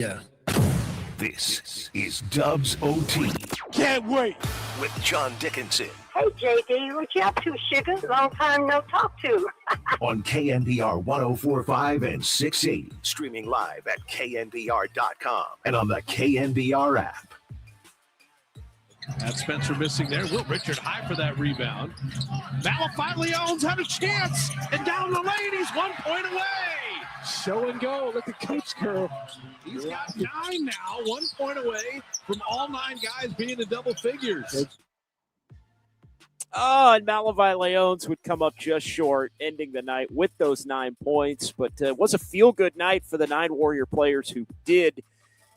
Yeah. This is Dubs OT Can't wait. with John Dickinson Hey, JD, what you up to, sugar? Long time no talk to. on KNBR 104.5 and 680. Streaming live at knbr.com and on the KNBR app. That's Spencer missing there. Will Richard high for that rebound. Malafide-Leon's had a chance. And down the lane, he's 1 point away. Show and go. Let the coach go. He's got 9 now, 1 point away from all 9 guys being in double figures. Oh, and Malafide-Leon's would come up just short, ending the night with those 9 points. But it was a feel-good night for the 9 Warrior players who did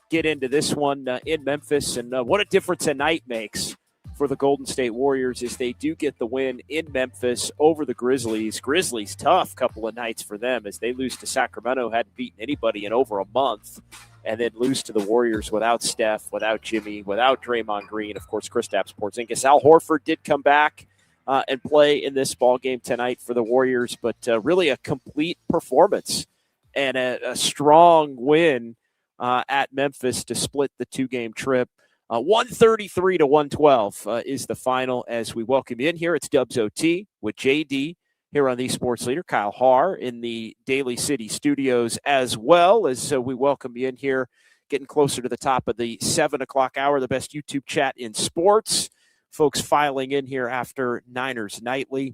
get into this one in Memphis. And what a difference a night makes for the Golden State Warriors is they do get the win in Memphis over the Grizzlies. Grizzlies, tough couple of nights for them as they lose to Sacramento, hadn't beaten anybody in over a month, and then lose to the Warriors without Steph, without Jimmy, without Draymond Green, of course, Kristaps Porzingis. Al Horford did come back and play in this ball game tonight for the Warriors, but really a complete performance and a strong win at Memphis to split the 2-game trip. 133 to 112 is the final as we welcome you in here. It's Dubs OT with JD here on the Sports Leader, Kyle Harr in the Daly City studios, as well as we welcome you in here, getting closer to the top of the 7 o'clock hour, the best YouTube chat in sports. Folks filing in here after Niners Nightly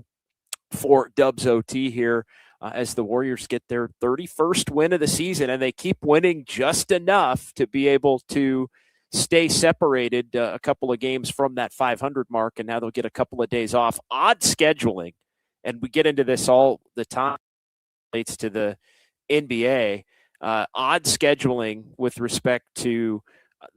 for Dubs OT here as the Warriors get their 31st win of the season, and they keep winning just enough to be able to stay separated a couple of games from that 500 mark, and now they'll get a couple of days off. Odd scheduling, and we get into this all the time, relates to the NBA. Odd scheduling with respect to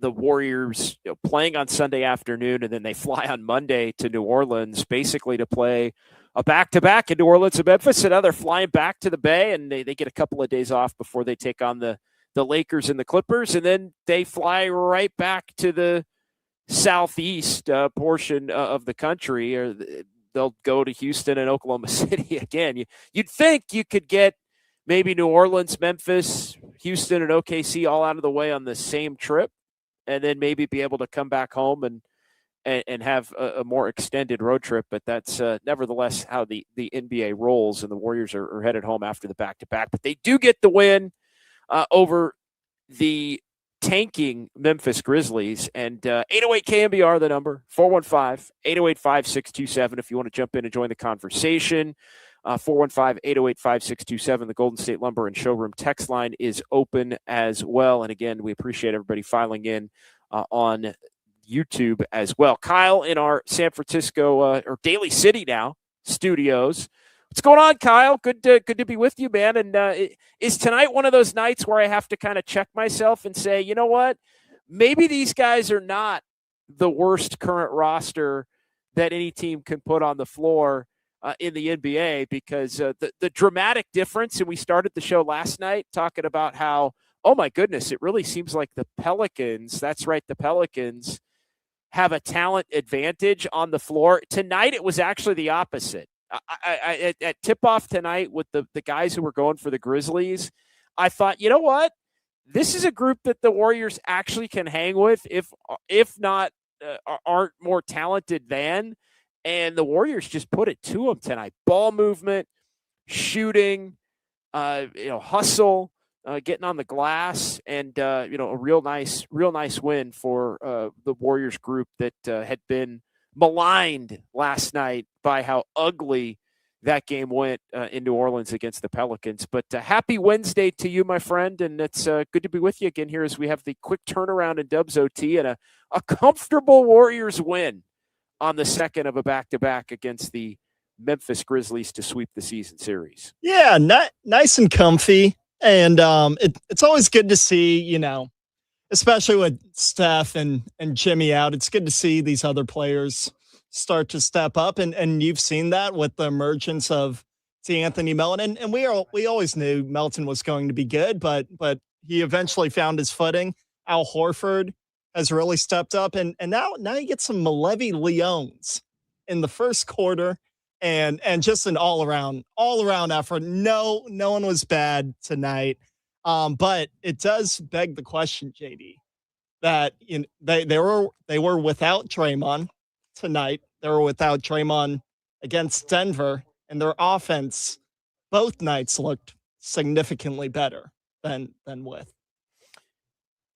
the Warriors playing on Sunday afternoon, and then they fly on Monday to New Orleans, basically to play a back-to-back in New Orleans and Memphis, and now they're flying back to the Bay, and they get a couple of days off before they take on the Lakers and the Clippers, and then they fly right back to the southeast portion of the country, or they'll go to Houston and Oklahoma City again. You'd think you could get maybe New Orleans, Memphis, Houston, and OKC all out of the way on the same trip, and then maybe be able to come back home and have a more extended road trip. But that's nevertheless how the NBA rolls, and the Warriors are headed home after the back-to-back. But they do get the win over the tanking Memphis Grizzlies. And 808 KNBR, the number, 415-808-5627 if you want to jump in and join the conversation. 415-808-5627. The Golden State Lumber and Showroom text line is open as well. And again, we appreciate everybody filing in on YouTube as well. Kyle in our San Francisco or Daly City now studios. What's going on, Kyle? Good to be with you, man. And is tonight one of those nights where I have to kind of check myself and say, you know what? Maybe these guys are not the worst current roster that any team can put on the floor in the NBA, because the dramatic difference, and we started the show last night talking about how, oh my goodness, it really seems like the Pelicans, that's right, the Pelicans have a talent advantage on the floor. Tonight, it was actually the opposite. At tip-off tonight with the guys who were going for the Grizzlies, I thought, you know what? This is a group that the Warriors actually can hang with, if not aren't more talented than. And the Warriors just put it to them tonight. Ball movement, shooting, hustle, getting on the glass, and a real nice win for the Warriors group that had been maligned last night by how ugly that game went in New Orleans against the Pelicans. But happy Wednesday to you, my friend, and it's good to be with you again here as we have the quick turnaround in Dubs OT and a comfortable Warriors win on the second of a back-to-back against the Memphis Grizzlies to sweep the season series. Yeah, nice and comfy, and it's always good to see, especially with Steph and Jimmy out, it's good to see these other players start to step up. And you've seen that with the emergence of Anthony Melton. And we always knew Melton was going to be good, but he eventually found his footing. Al Horford has really stepped up. And now you get some Malafide-Leons in the first quarter and just an all around effort. No one was bad tonight. But it does beg the question, JD, that they were without Draymond tonight. They were without Draymond against Denver, and their offense both nights looked significantly better than with.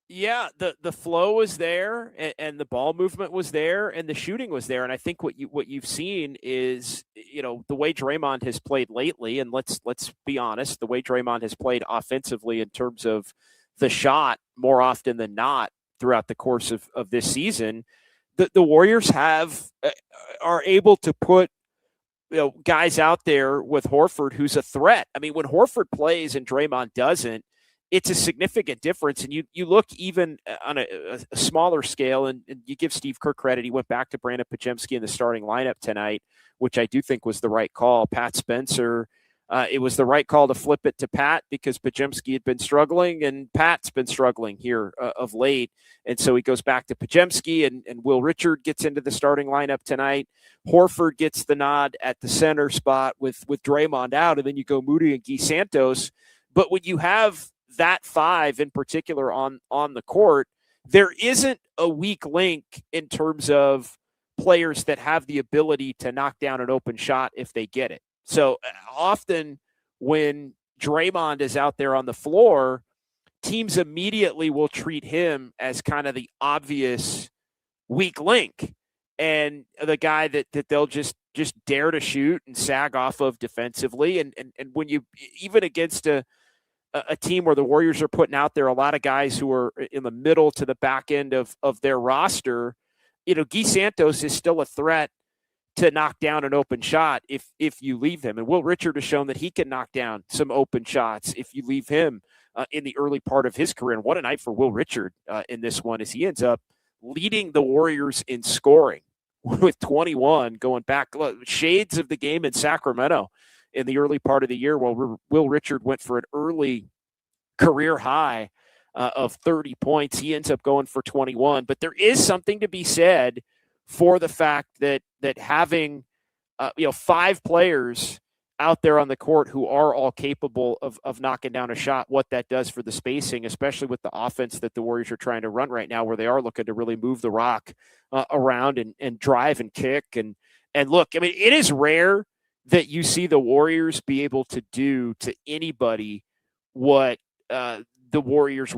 Yeah, the flow was there, and the ball movement was there, and the shooting was there. And I think what you've seen is, the way Draymond has played lately. And let's be honest, the way Draymond has played offensively in terms of the shot more often than not throughout the course of this season, the Warriors are able to put guys out there with Horford who's a threat. I mean, when Horford plays and Draymond doesn't, it's a significant difference. And you look even on a smaller scale, and you give Steve Kerr credit. He went back to Brandon Podziemski in the starting lineup tonight, which I do think was the right call. Pat Spencer, it was the right call to flip it to Pat because Podziemski had been struggling, and Pat's been struggling here of late. And so he goes back to Podziemski, and Will Richard gets into the starting lineup tonight. Horford gets the nod at the center spot with Draymond out, and then you go Moody and Gui Santos. But when you have that five in particular on the court, there isn't a weak link in terms of players that have the ability to knock down an open shot if they get it. So often when Draymond is out there on the floor, teams immediately will treat him as kind of the obvious weak link and the guy that they'll just dare to shoot and sag off of defensively. And when you, even against a team where the Warriors are putting out there a lot of guys who are in the middle to the back end of their roster, Gui Santos is still a threat to knock down an open shot if you leave him. And Will Richard has shown that he can knock down some open shots if you leave him in the early part of his career. And what a night for Will Richard in this one, as he ends up leading the Warriors in scoring with 21, going back shades of the game in Sacramento in the early part of the year. Well, Will Richard went for an early career high of 30 points. He ends up going for 21. But there is something to be said for the fact that having five players out there on the court who are all capable of knocking down a shot, what that does for the spacing, especially with the offense that the Warriors are trying to run right now, where they are looking to really move the rock around and drive and kick. And look, I mean, it is rare that you see the Warriors be able to do to anybody what the Warriors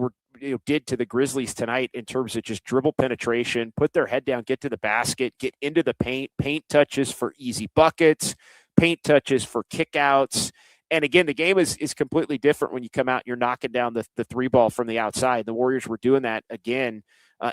did to the Grizzlies tonight in terms of just dribble penetration, put their head down, get to the basket, get into the paint touches for easy buckets, paint touches for kickouts. And again, the game is completely different when you come out and you're knocking down the three ball from the outside. The Warriors were doing that again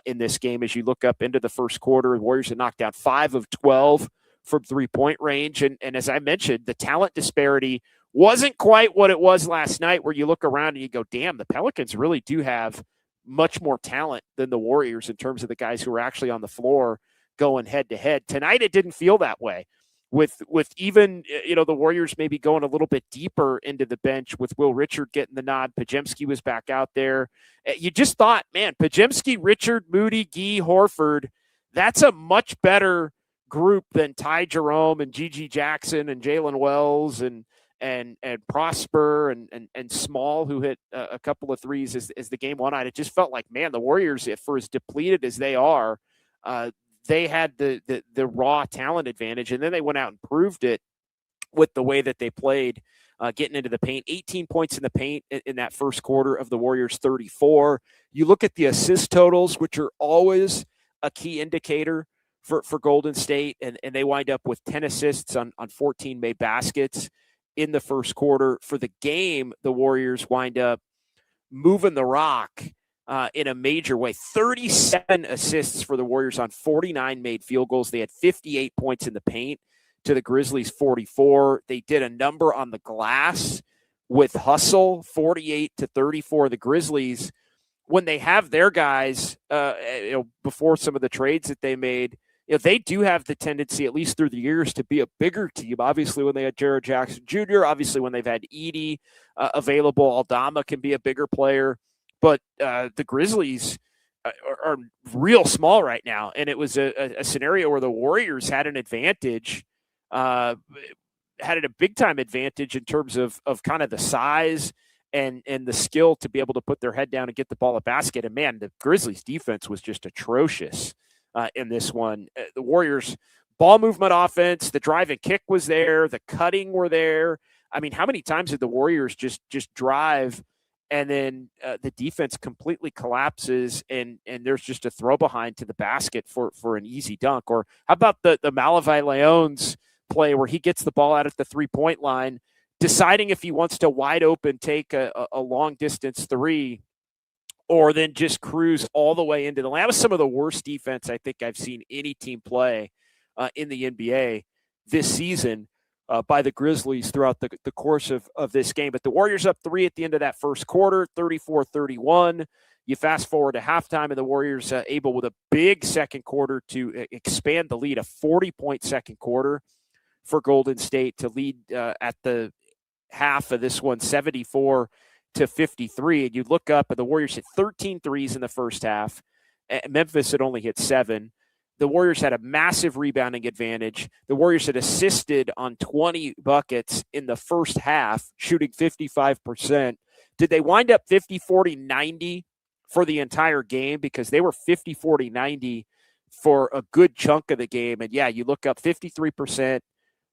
in this game. As you look up into the first quarter, the Warriors had knocked down 5 of 12 from 3-point range. And as I mentioned, the talent disparity wasn't quite what it was last night, where you look around and you go, damn, the Pelicans really do have much more talent than the Warriors in terms of the guys who are actually on the floor going head to head. Tonight, it didn't feel that way with even, the Warriors maybe going a little bit deeper into the bench with Will Richard getting the nod. Podziemski was back out there. You just thought, man, Podziemski, Richard, Moody, Gui, Horford, that's a much better group than Ty Jerome and Gigi Jackson and Jalen Wells and Prosper and Small, who hit a couple of threes as the game went on. It just felt like, man, the Warriors, for as depleted as they are, they had the raw talent advantage, and then they went out and proved it with the way that they played, getting into the paint. 18 points in the paint in that first quarter of the Warriors' 34. You look at the assist totals, which are always a key indicator for Golden State, and they wind up with 10 assists on 14 made baskets in the first quarter. For the game, the Warriors wind up moving the rock in a major way. 37 assists for the Warriors on 49 made field goals. They had 58 points in the paint to the Grizzlies' 44. They did a number on the glass with hustle, 48-34. The Grizzlies, when they have their guys, before some of the trades that they made, they do have the tendency, at least through the years, to be a bigger team. Obviously, when they had Jared Jackson Jr., obviously when they've had Edey available, Aldama can be a bigger player. But the Grizzlies are real small right now. And it was a scenario where the Warriors had an advantage, had a big-time advantage in terms of kind of the size and the skill to be able to put their head down and get the ball at basket. And man, the Grizzlies defense was just atrocious in this one. The Warriors ball movement offense, the drive and kick was there, the cutting were there. I mean, how many times did the Warriors just drive and then the defense completely collapses and there's just a throw behind to the basket for an easy dunk? Or how about the Malavi Leones play where he gets the ball out at the 3-point line, deciding if he wants to wide open take a long distance three or then just cruise all the way into the lane. That was some of the worst defense I think I've seen any team play in the NBA this season by the Grizzlies throughout the course of this game. But the Warriors up 3 at the end of that first quarter, 34-31. You fast forward to halftime, and the Warriors able with a big second quarter to expand the lead, a 40-point second quarter for Golden State to lead at the half of this one, 74-53. And you look up, and the Warriors hit 13 threes in the first half. Memphis had only hit 7. The Warriors had a massive rebounding advantage. The Warriors had assisted on 20 buckets in the first half, shooting 55%. Did they wind up 50-40-90 for the entire game? Because they were 50-40-90 for a good chunk of the game. And yeah, you look up 53%,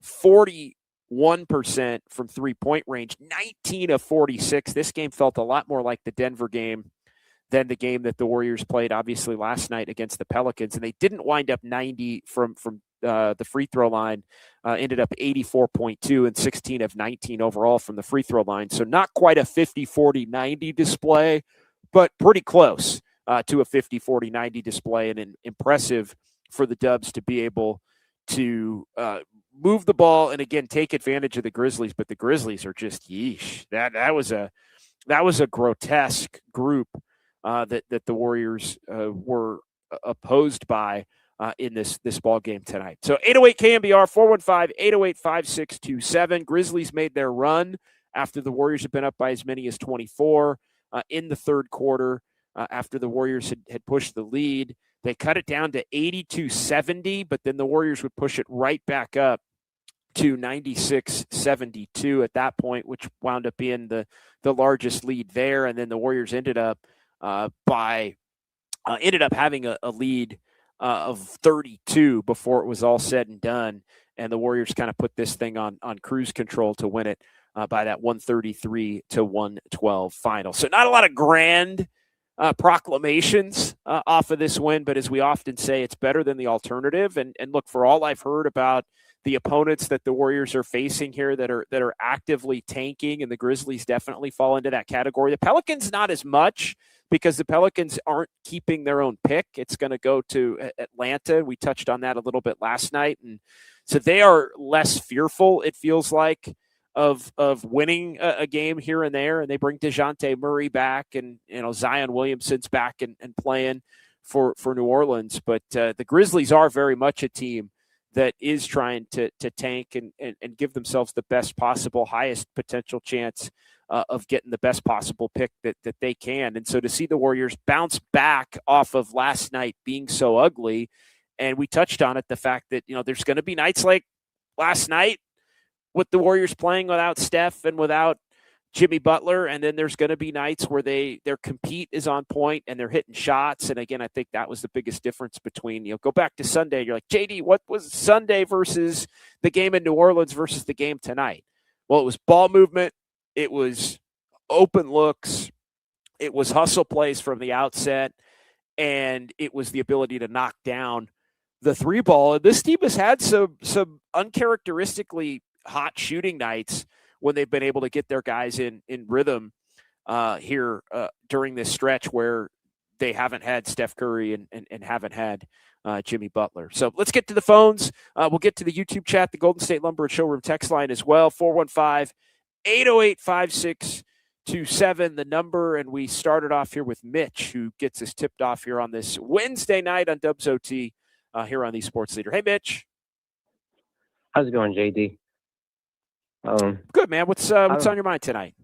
41% from three-point range, 19 of 46. This game felt a lot more like the Denver game than the game that the Warriors played, obviously, last night against the Pelicans. And they didn't wind up 90 from the free throw line, ended up 84.2 and 16 of 19 overall from the free throw line. So not quite a 50-40-90 display, but pretty close to a 50-40-90 display, and impressive for the Dubs to be able to move the ball and, again, take advantage of the Grizzlies. But the Grizzlies are just, yeesh. That was a grotesque group that the Warriors were opposed by in this ball game tonight. So 808 KMBR 415-808-5627. Grizzlies made their run after the Warriors had been up by as many as 24 in the third quarter. After the Warriors had pushed the lead, they cut it down to 82-70, but then the Warriors would push it right back up to 96-72 at that point, which wound up being the largest lead there. And then the Warriors ended up having a lead of 32 before it was all said and done. And the Warriors kind of put this thing on cruise control to win it by that 133-112 final. So not a lot of grand proclamations off of this win, but as we often say, it's better than the alternative. And look, for all I've heard about the opponents that the Warriors are facing here that are actively tanking, and the Grizzlies definitely fall into that category. The Pelicans not as much, because the Pelicans aren't keeping their own pick. It's going to go to Atlanta. We touched on that a little bit last night. And so they are less fearful, it feels like, of winning a game here and there. And they bring DeJounte Murray back, and Zion Williamson's back and playing for New Orleans. But the Grizzlies are very much a team that is trying to tank and give themselves the best possible, highest potential chance of getting the best possible pick that they can. And so to see the Warriors bounce back off of last night being so ugly, and we touched on it, the fact that, there's going to be nights like last night with the Warriors playing without Steph and without Jimmy Butler, and then there's going to be nights where their compete is on point and they're hitting shots. And again, I think that was the biggest difference between, go back to Sunday, you're like, JD, what was Sunday versus the game in New Orleans versus the game tonight? Well, it was ball movement, it was open looks, it was hustle plays from the outset, and it was the ability to knock down the three ball. And this team has had some uncharacteristically hot shooting nights when they've been able to get their guys in rhythm here during this stretch where they haven't had Steph Curry and haven't had Jimmy Butler. So let's get to the phones. We'll get to the YouTube chat, the Golden State Lumber and Showroom text line as well, 415-808-5627, the number. And we started off here with Mitch, who gets us tipped off here on this Wednesday night on Dubs OT here on the Sports Leader. Hey, Mitch. How's it going, JD? Good, man. What's on your mind tonight?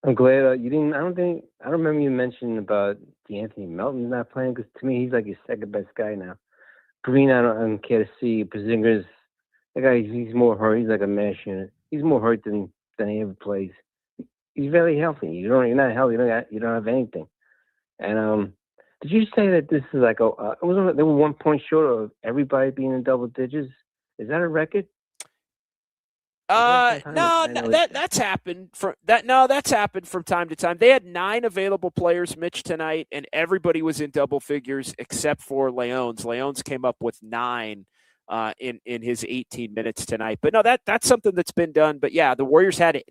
I'm glad you didn't. I don't remember you mentioning about D'Anthony Melton not playing, because to me he's like your second best guy now. Green, I don't care to see. Podziemski, that guy, he's more hurt. He's like a mash unit. He's more hurt than he ever plays. he's very healthy. You're not healthy. You don't have anything. And did you say that this is like they were 1 point short of everybody being in double digits? Is that a record? That's happened that's happened from time to time. They had 9 available players, Mitch, tonight, and everybody was in double figures except for Leones. Leones came up with 9 in his 18 minutes tonight. But no, that's something that's been done. But yeah, the Warriors had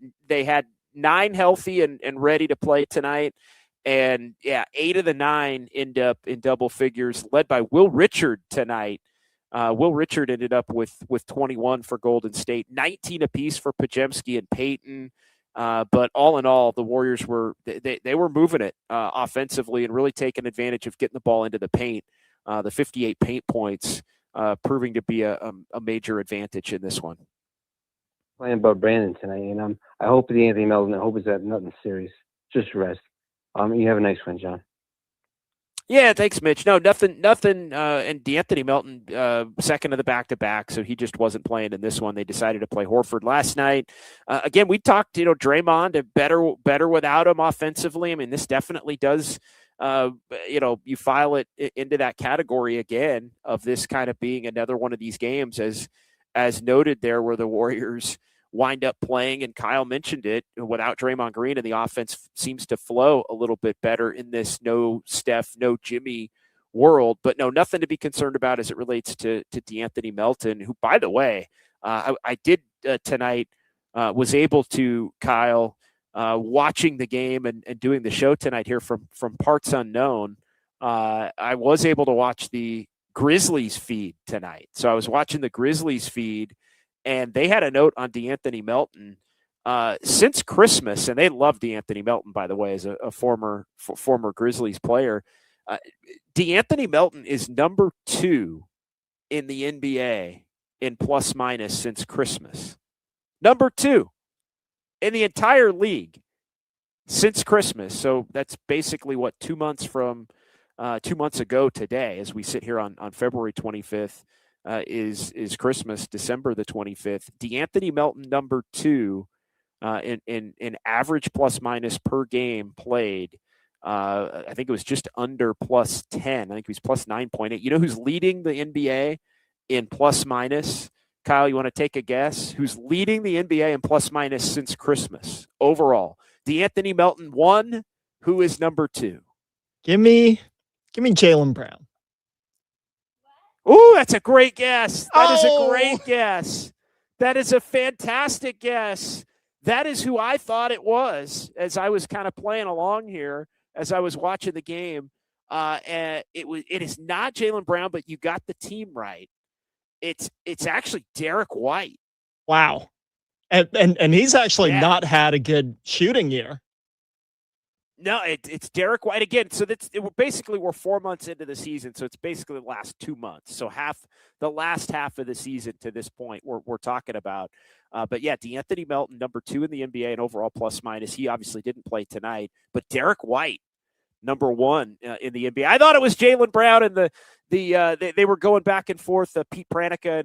9 healthy and ready to play tonight. And yeah, 8 of the 9 end up in double figures, led by Will Richard tonight. Will Richard ended up with 21 for Golden State, 19 apiece for Podziemski and Payton. But all in all, the Warriors were moving it offensively and really taking advantage of getting the ball into the paint. The 58 paint points proving to be a major advantage in this one. Playing about Brandon tonight, and I hope the Anthony Melton. I hope it's that nothing serious, just rest. You have a nice one, John. Yeah, thanks, Mitch. No, nothing. And D'Anthony Melton, second of the back-to-back, so he just wasn't playing in this one. They decided to play Horford last night. Again, we talked, Draymond better without him offensively. I mean, this definitely does, you file it into that category again of this kind of being another one of these games, as noted there, where the Warriors wind up playing, and Kyle mentioned it, without Draymond Green, and the offense seems to flow a little bit better in this no Steph, no Jimmy world. But no, nothing to be concerned about as it relates to D'Anthony Melton, who, by the way, I did tonight, was able to, Kyle, watching the game and doing the show tonight here from parts unknown, I was able to watch the Grizzlies feed tonight. So I was watching the Grizzlies feed, and they had a note on D'Anthony Melton since Christmas, and they love D'Anthony Melton, by the way, as a former Grizzlies player. D'Anthony Melton is number 2 in the NBA in plus minus since Christmas. Number 2 in the entire league since Christmas. So that's basically 2 months from 2 months ago today, as we sit here on February 25th. Is Christmas, December the 25th. D'Anthony Melton, number 2 in average plus minus per game played. I think it was just under plus 10. I think he was plus 9.8. You know who's leading the NBA in plus minus? Kyle, you want to take a guess? Who's leading the NBA in plus minus since Christmas overall? D'Anthony Melton 1. Who is number 2? Give me Jaylen Brown. Ooh, that's a great guess. That is a great guess. That is a fantastic guess. That is who I thought it was as I was kind of playing along here, as I was watching the game. And it is not Jaylen Brown, but you got the team right. It's actually Derek White. Wow. And he's actually not had a good shooting year. No, it's Derek White again. So we're 4 months into the season, so it's basically the last 2 months. So the last half of the season to this point we're talking about. But yeah, D'Anthony Melton, number 2 in the NBA and overall plus minus. He obviously didn't play tonight, but Derek White, number 1 in the NBA. I thought it was Jaylen Brown, and they were going back and forth. Pete Pranica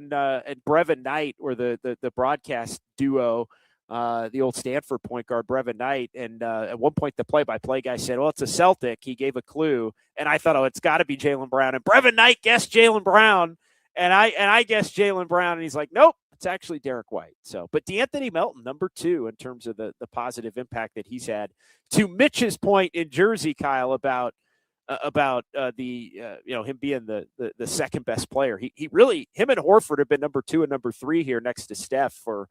and Brevin Knight were the broadcast duo. The old Stanford point guard, Brevin Knight. And at one point, the play-by-play guy said, well, it's a Celtic. He gave a clue. And I thought, it's got to be Jaylen Brown. And Brevin Knight guessed Jaylen Brown. And I guessed Jaylen Brown. And he's like, nope, it's actually Derek White. So, but D'Anthony Melton, number 2 in terms of the positive impact that he's had. To Mitch's point in Jersey, Kyle, about him being the second best player. Him and Horford have been number 2 and number 3 here next to Steph for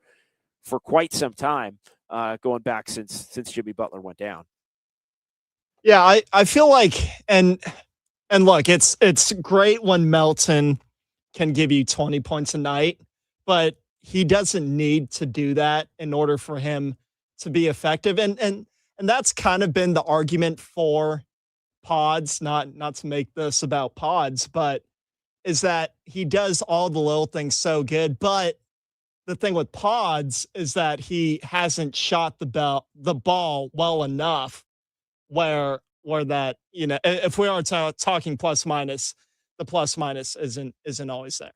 quite some time, going back since Jimmy Butler went down. Yeah, I feel like, and look, it's great when Melton can give you 20 points a night, but he doesn't need to do that in order for him to be effective. And that's kind of been the argument for Pods, not to make this about Pods, but is that he does all the little things so good, but the thing with Pods is that he hasn't shot the ball well enough where that, if we are talking plus minus, the plus minus isn't always there.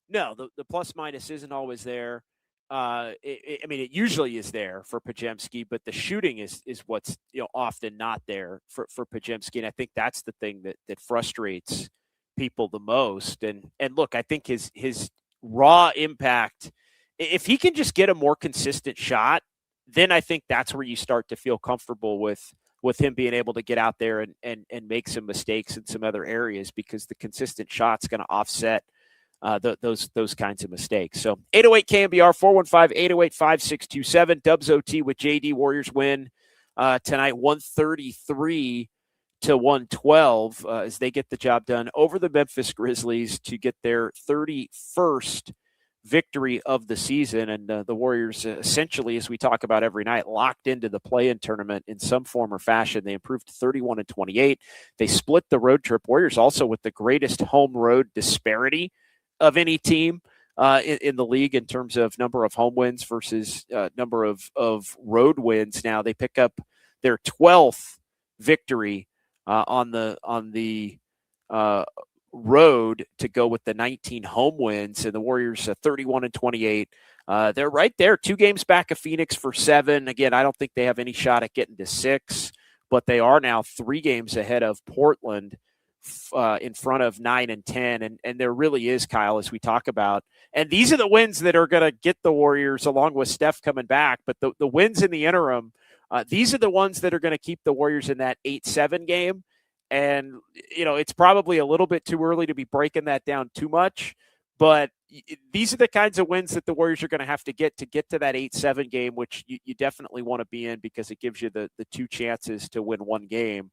No, the plus minus isn't always there. it usually is there for Podziemski, but the shooting is what's often not there for Podziemski, and I think that's the thing that frustrates people the most. And look, I think his raw impact, if he can just get a more consistent shot, then I think that's where you start to feel comfortable with him being able to get out there and make some mistakes in some other areas, because the consistent shot's going to offset those kinds of mistakes. So 808 KMBR 415-808-5627. Dubs OT with JD. Warriors win tonight 133-112 as they get the job done over the Memphis Grizzlies to get their 31st victory of the season. And the Warriors essentially, as we talk about every night, locked into the play-in tournament in some form or fashion. They improved to 31-28. They split the road trip. Warriors also with the greatest home road disparity of any team in the league in terms of number of home wins versus number of road wins. Now they pick up their 12th victory on the road to go with the 19 home wins, and the Warriors 31-28. They're right there, 2 games back of Phoenix for 7. Again, I don't think they have any shot at getting to 6, but they are now 3 games ahead of Portland, in front of 9 and 10. And there really is, Kyle, as we talk about. And these are the wins that are going to get the Warriors, along with Steph coming back. But the wins in the interim, these are the ones that are going to keep the Warriors in that 8-7 game. And, it's probably a little bit too early to be breaking that down too much. But these are the kinds of wins that the Warriors are going to have to get to that 8-7 game, which you definitely want to be in, because it gives you the 2 chances to win 1 game.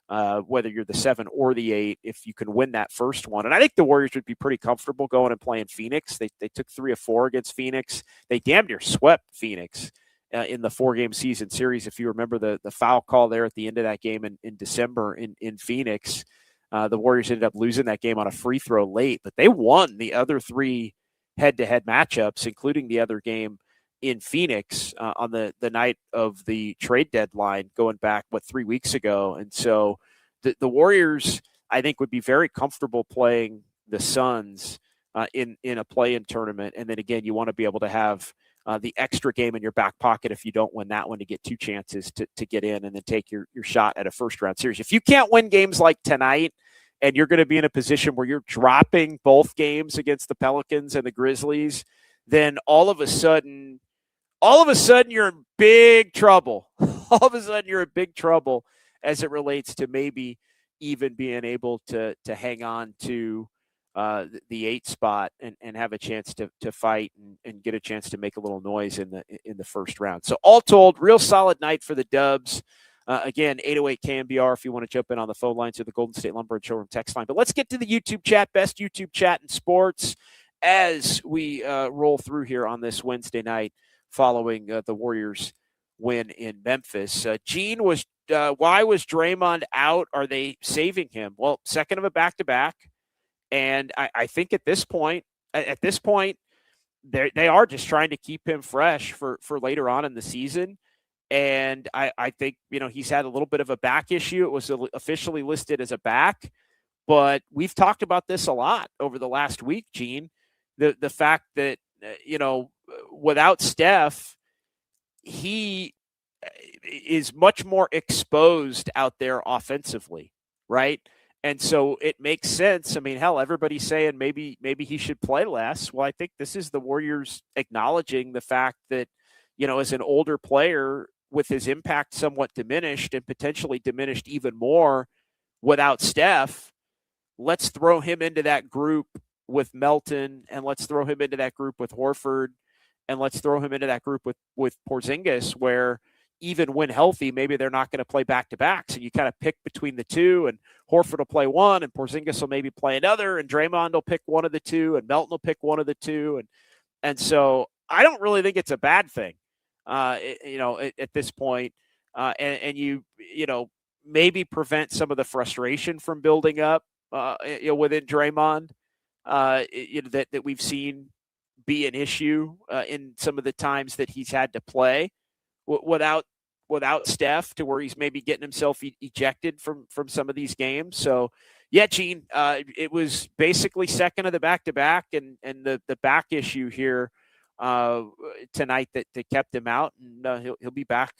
Whether you're the 7 or the 8, if you can win that first one. And I think the Warriors would be pretty comfortable going and playing Phoenix. They took 3 of 4 against Phoenix. They damn near swept Phoenix in the 4-game season series. If you remember the foul call there at the end of that game in December in Phoenix, the Warriors ended up losing that game on a free throw late, but they won the other 3 head-to-head matchups, including the other game in Phoenix on the night of the trade deadline, going back 3 weeks ago. And so the Warriors, I think, would be very comfortable playing the Suns in a play-in tournament. And then again, you want to be able to have the extra game in your back pocket if you don't win that one, to get 2 chances to get in and then take your shot at a first-round series. If you can't win games like tonight, and you're going to be in a position where you're dropping both games against the Pelicans and the Grizzlies, then all of a sudden you're in big trouble. All of a sudden you're in big trouble as it relates to maybe even being able to hang on to the 8 spot and have a chance to fight and get a chance to make a little noise in the first round. So all told, real solid night for the Dubs. Again, 808 KMBR if you want to jump in on the phone lines or the Golden State Lumber and Showroom text line. But let's get to the YouTube chat, best YouTube chat in sports, as we roll through here on this Wednesday night following the Warriors win in Memphis. Gene was, why was Draymond out? Are they saving him? Well, second of a back-to-back. And I think at this point, they are just trying to keep him fresh for later on in the season. And I think, he's had a little bit of a back issue. It was officially listed as a back, but we've talked about this a lot over the last week, Gene, the fact that, without Steph, he is much more exposed out there offensively, right? And so it makes sense. I mean, hell, everybody's saying maybe he should play less. Well, I think this is the Warriors acknowledging the fact that, as an older player with his impact somewhat diminished and potentially diminished even more without Steph, let's throw him into that group with Melton, and let's throw him into that group with Horford, and let's throw him into that group with Porzingis, where even when healthy, maybe they're not going to play back-to-back. So you kind of pick between the two, and Horford will play one, and Porzingis will maybe play another, and Draymond will pick one of the two, and Melton will pick one of the two. And so I don't really think it's a bad thing, at this point. And you maybe prevent some of the frustration from building up, within Draymond, that we've seen be an issue in some of the times that he's had to play without Steph, to where he's maybe getting himself ejected from some of these games. So, yeah, Gene, it was basically second of the back-to-back, and the back issue here tonight that kept him out, and he'll be back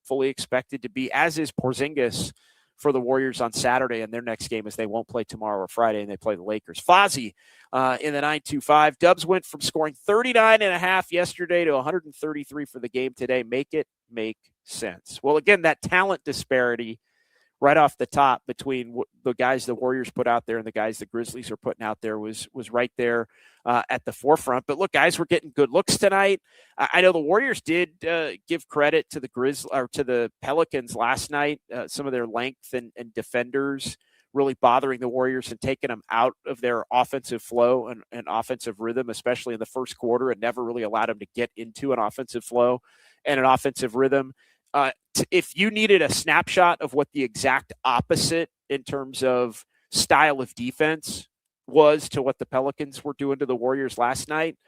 fully expected to be, as is Porzingis for the Warriors on Saturday in their next game, as they won't play tomorrow or Friday, and they play the Lakers. Fozzie in the 925. Dubs went from scoring 39.5 yesterday to 133 for the game today. Make it make sense. Well, again, that talent disparity right off the top between the guys the Warriors put out there and the guys the Grizzlies are putting out there was right there at the forefront. But look, guys, we're getting good looks tonight. I know the Warriors did give credit to the Pelicans last night. Some of their length and defenders really bothering the Warriors and taking them out of their offensive flow and offensive rhythm, especially in the first quarter, and never really allowed them to get into an offensive flow and an offensive rhythm. If you needed a snapshot of what the exact opposite in terms of style of defense was to what the Pelicans were doing to the Warriors last night,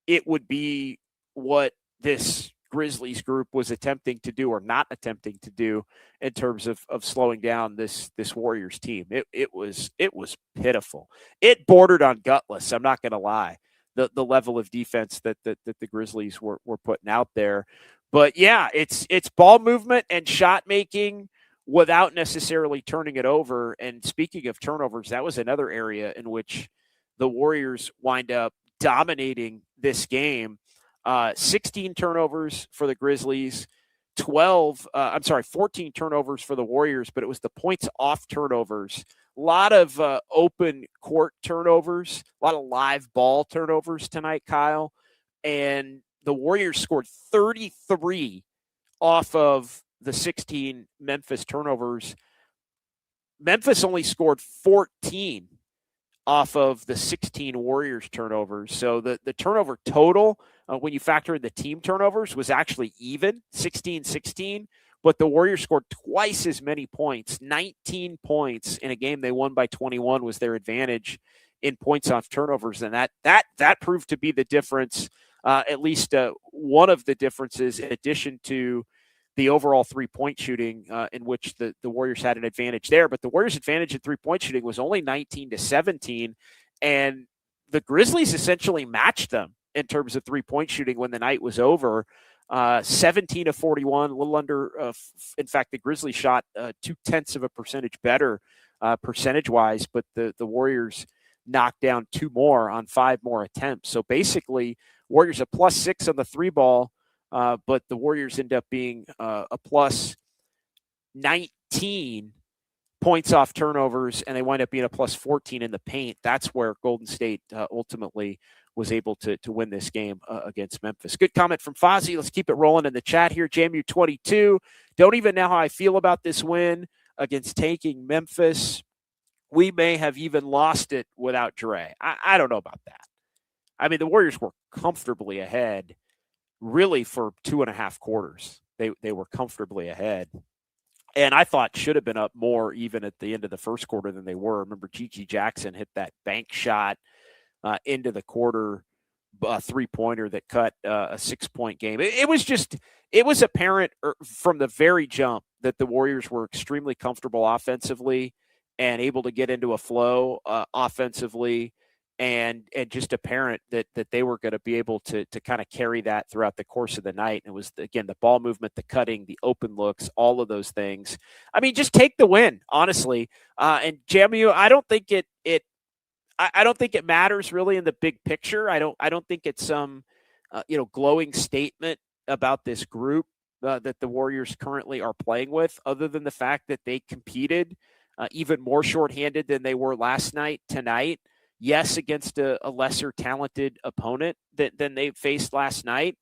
it would be what this Grizzlies group was attempting to do or not attempting to do in terms of slowing down this Warriors team. It was pitiful. It bordered on gutless. I'm not going to lie. The level of defense that the Grizzlies were putting out there. But yeah, it's ball movement and shot making without necessarily turning it over. And speaking of turnovers, that was another area in which the Warriors wind up dominating this game. 16 turnovers for the Grizzlies, 14 turnovers for the Warriors, but it was the points off turnovers. A lot of open court turnovers, a lot of live ball turnovers tonight, Kyle. And the Warriors scored 33 off of the 16 Memphis turnovers. Memphis only scored 14 off of the 16 Warriors turnovers. So the turnover total, when you factor in the team turnovers, was actually even, 16-16. But the Warriors scored twice as many points, 19 points in a game they won by 21 was their advantage in points off turnovers. And that proved to be the difference. At least one of the differences, in addition to the overall three-point shooting, in which the Warriors had an advantage there. But the Warriors' advantage in three-point shooting was only 19-17, and the Grizzlies essentially matched them in terms of three-point shooting when the night was over. 17-41, a little under. In fact, the Grizzlies shot 0.2 of a percentage better percentage-wise, but the Warriors knocked down 2 more on 5 more attempts. So basically, Warriors a +6 on the 3-ball, but the Warriors end up being a +19 points off turnovers, and they wind up being a +14 in the paint. That's where Golden State ultimately was able to win this game against Memphis. Good comment from Fozzie. Let's keep it rolling in the chat here. JMU22, don't even know how I feel about this win against taking Memphis. We may have even lost it without Dre. I don't know about that. I mean, the Warriors were comfortably ahead, really, for 2.5 quarters. They were comfortably ahead. And I thought should have been up more even at the end of the first quarter than they were. Remember, Gigi Jackson hit that bank shot into the quarter, three-pointer that cut a 6-point game. It was apparent from the very jump that the Warriors were extremely comfortable offensively and able to get into a flow offensively. And just apparent that they were going to be able to kind of carry that throughout the course of the night. And it was, again, the ball movement, the cutting, the open looks, all of those things. I mean, just take the win, honestly. And JMU, I don't think it matters really in the big picture. I don't think it's some glowing statement about this group that the Warriors currently are playing with, other than the fact that they competed even more shorthanded than they were last night tonight. Yes, against a lesser talented opponent than they faced last night,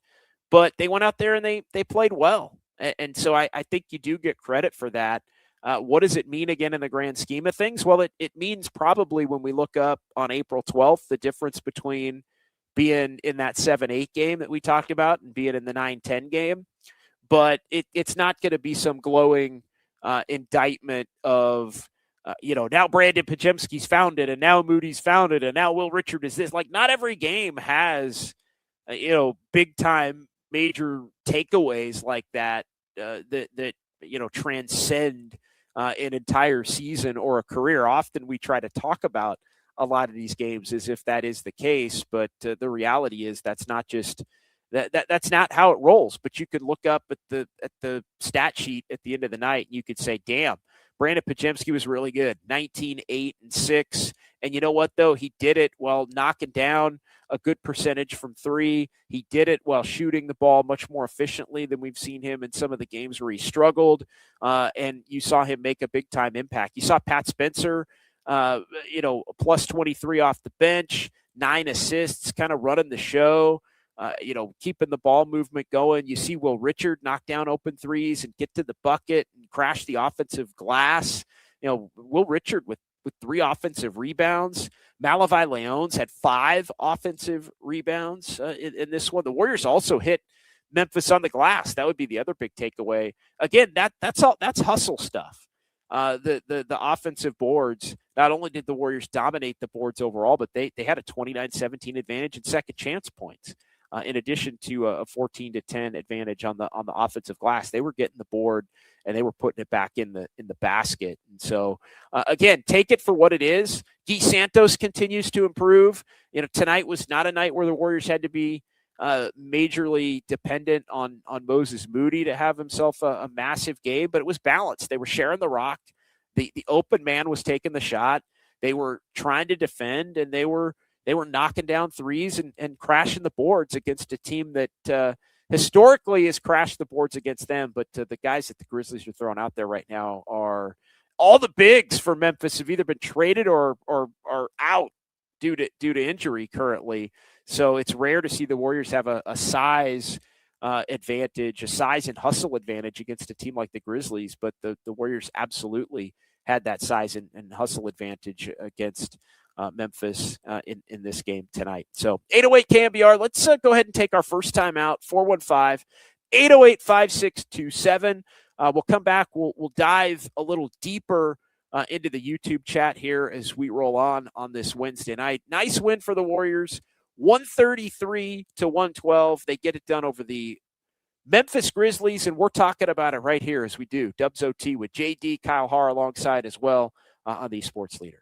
but they went out there and they played well. And so I think you do get credit for that. What does it mean, again, in the grand scheme of things? Well, it means probably when we look up on April 12th, the difference between being in that 7-8 game that we talked about and being in the 9-10 game. But it's not going to be some glowing indictment of, now Brandon Podziemski's found it, and now Moody's found it, and now Will Richard is this. Like, not every game has, big-time major takeaways like that that transcend an entire season or a career. Often we try to talk about a lot of these games as if that is the case, but the reality is that's not just That's not how it rolls. But you could look up at the stat sheet at the end of the night, and you could say, damn, Brandon Podziemski was really good, 19, 8, and 6. And you know what, though? He did it while knocking down a good percentage from three. He did it while shooting the ball much more efficiently than we've seen him in some of the games where he struggled. And you saw him make a big-time impact. You saw Pat Spencer, plus 23 off the bench, 9 assists, kind of running the show. Keeping the ball movement going. You see Will Richard knock down open threes and get to the bucket and crash the offensive glass. Will Richard with 3 offensive rebounds. Malavi Leones had 5 offensive rebounds in this one. The Warriors also hit Memphis on the glass. That would be the other big takeaway. Again, that's hustle stuff. The offensive boards, not only did the Warriors dominate the boards overall, but they had a 29-17 advantage in second chance points. In addition to a 14-10 advantage on the offensive glass, they were getting the board and they were putting it back in the basket. And so, again, take it for what it is. Gui Santos continues to improve. Tonight was not a night where the Warriors had to be majorly dependent on Moses Moody to have himself a massive game, but it was balanced. They were sharing the rock. The open man was taking the shot. They were trying to defend, and they were knocking down threes and crashing the boards against a team that historically has crashed the boards against them. But the guys that the Grizzlies are throwing out there right now are all the bigs for Memphis have either been traded or are out due to injury currently. So it's rare to see the Warriors have a size advantage, a size and hustle advantage against a team like the Grizzlies. But the Warriors absolutely had that size and hustle advantage against Memphis in this game tonight. So 808 KNBR, let's go ahead and take our first time out, 415-808-5627. We'll come back. We'll dive a little deeper into the YouTube chat here as we roll on this Wednesday night. Nice win for the Warriors, 133-112. They get it done over the Memphis Grizzlies, and we're talking about it right here as we do. Dubs OT with JD, Kyle Haar alongside as well on the Sports Leader.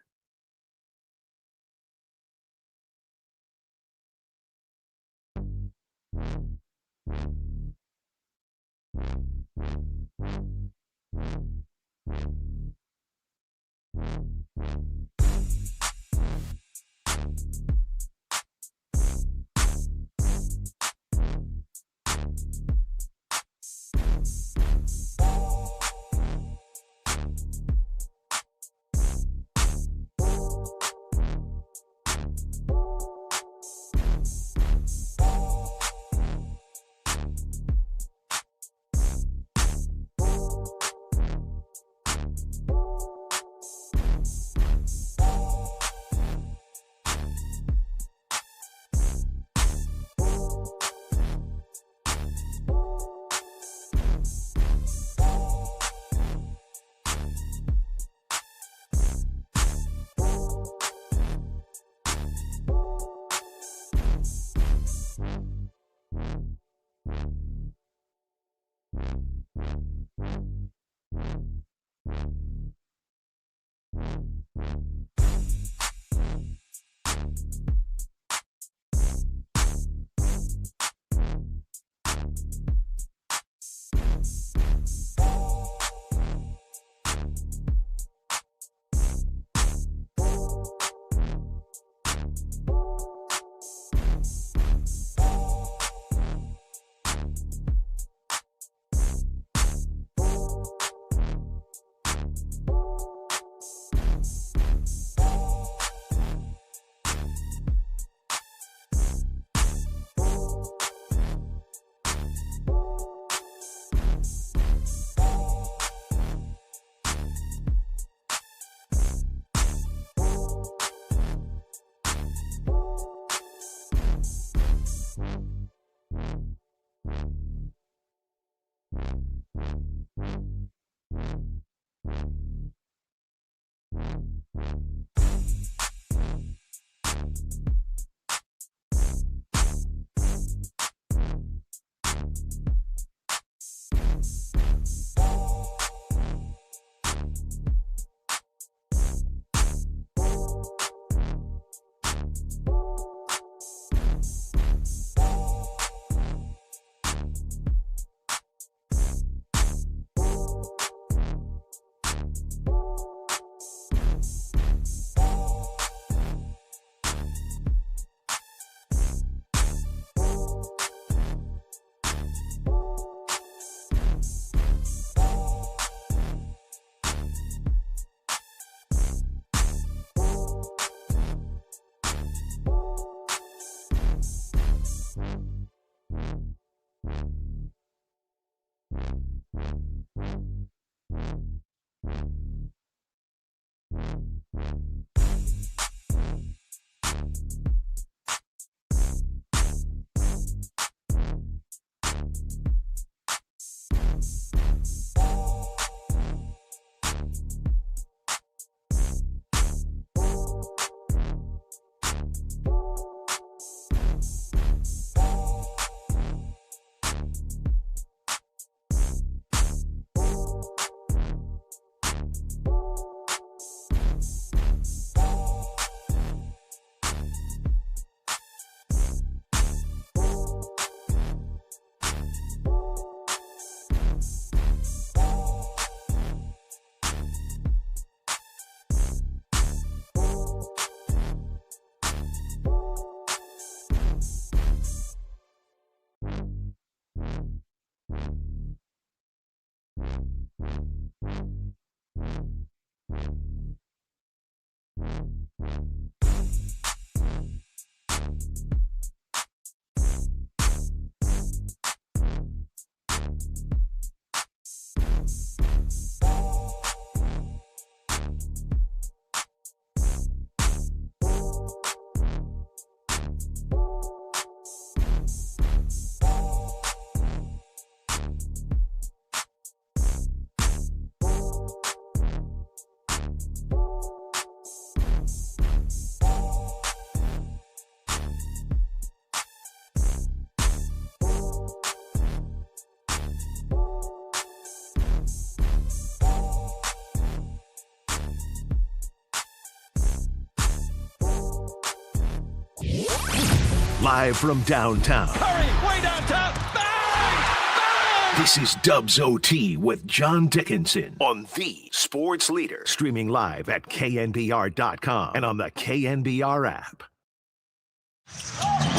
Live from downtown. Curry, way downtown. Bang! Bang! This is Dubs OT with John Dickinson on the Sports Leader. Streaming live at KNBR.com and on the KNBR app.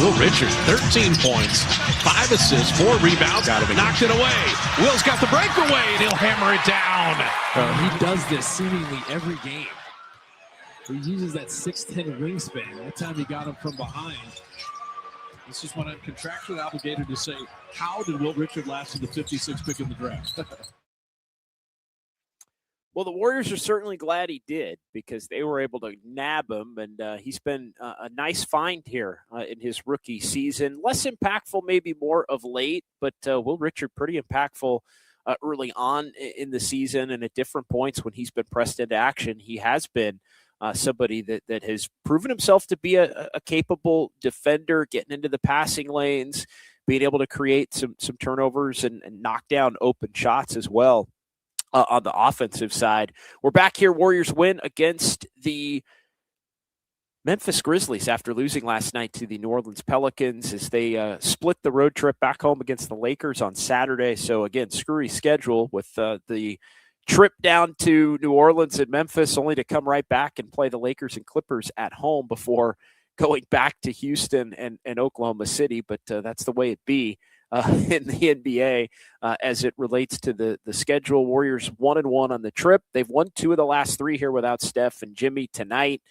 Will Richards, 13 points, 5 assists, 4 rebounds, knocked it away. Will's got the breakaway, and he'll hammer it down. He does this seemingly every game. He uses that 6'10" wingspan. That time he got him from behind. This is when I'm contractually obligated to say, how did Will Richard last to the 56th pick in the draft? Well, the Warriors are certainly glad he did because they were able to nab him, and he's been a nice find here in his rookie season. Less impactful, maybe more of late, but Will Richard pretty impactful early on in the season and at different points when he's been pressed into action. He has been somebody that has proven himself to be a capable defender, getting into the passing lanes, being able to create some turnovers and knock down open shots as well. On the offensive side, we're back here. Warriors win against the Memphis Grizzlies after losing last night to the New Orleans Pelicans as they split the road trip back home against the Lakers on Saturday. So again, screwy schedule with the trip down to New Orleans and Memphis, only to come right back and play the Lakers and Clippers at home before going back to Houston and Oklahoma City. But that's the way it be. In the NBA as it relates to the schedule. Warriors 1-1 on the trip. They've won 2 of the last 3 here without Steph and Jimmy tonight.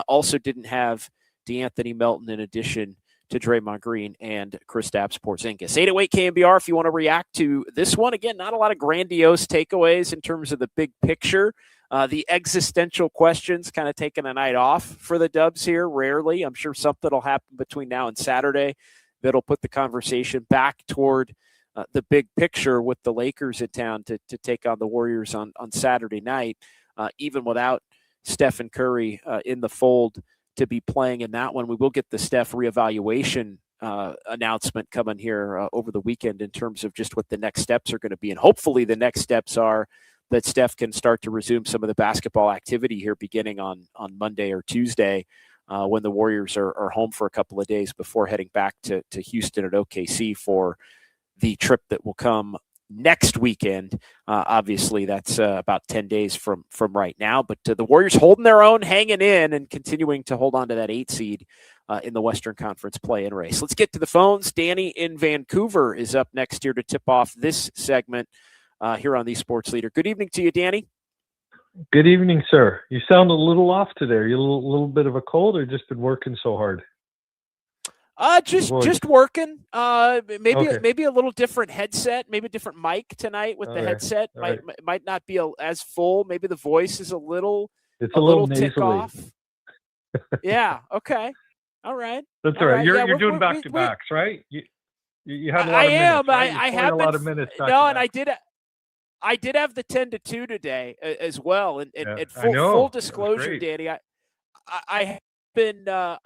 Also didn't have D'Anthony Melton in addition to Draymond Green and Kristaps Porzingis. 808 KNBR if you want to react to this one. Again, not a lot of grandiose takeaways in terms of the big picture. The existential questions kind of taking a night off for the Dubs here. Rarely. I'm sure something will happen between now and Saturday that'll put the conversation back toward the big picture with the Lakers in town to take on the Warriors on Saturday night, even without Stephen Curry in the fold to be playing in that one. We will get the Steph reevaluation announcement coming here over the weekend in terms of just what the next steps are going to be. And hopefully the next steps are that Steph can start to resume some of the basketball activity here beginning on Monday or Tuesday, when the Warriors are home for a couple of days before heading back to Houston and OKC for the trip that will come next weekend. Obviously, that's about 10 days from right now. But the Warriors holding their own, hanging in, and continuing to hold on to that 8 seed in the Western Conference play-in race. Let's get to the phones. Danny in Vancouver is up next here to tip off this segment here on the Sports Leader. Good evening to you, Danny. Good evening, sir. You sound a little off today. You a little bit of a cold, or just been working so hard? Just working. Maybe Okay. a little different headset, maybe a different mic tonight with All the right. headset. All right. Might not be as full. Maybe the voice is a little It's a little tick nasally. off. Yeah. Okay. All right. That's all right. Yeah, You're doing back to backs, right? You had a lot I of minutes. am. Right? I have a lot of minutes. No, and I did have the 10-2 today as well. And full disclosure, Danny, I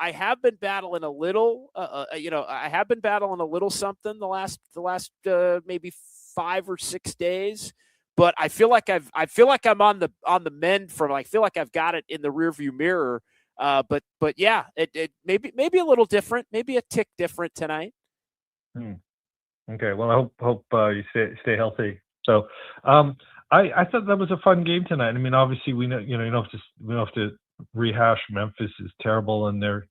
have been battling a little. I have been battling a little something the last maybe 5 or 6 days. But I feel like I'm on the mend from. I feel like I've got it in the rearview mirror. But yeah, it maybe a little different, maybe a tick different tonight. Okay. Well, I hope you stay healthy. So, I thought that was a fun game tonight. I mean, obviously we know, we don't have to rehash. Memphis is terrible and they're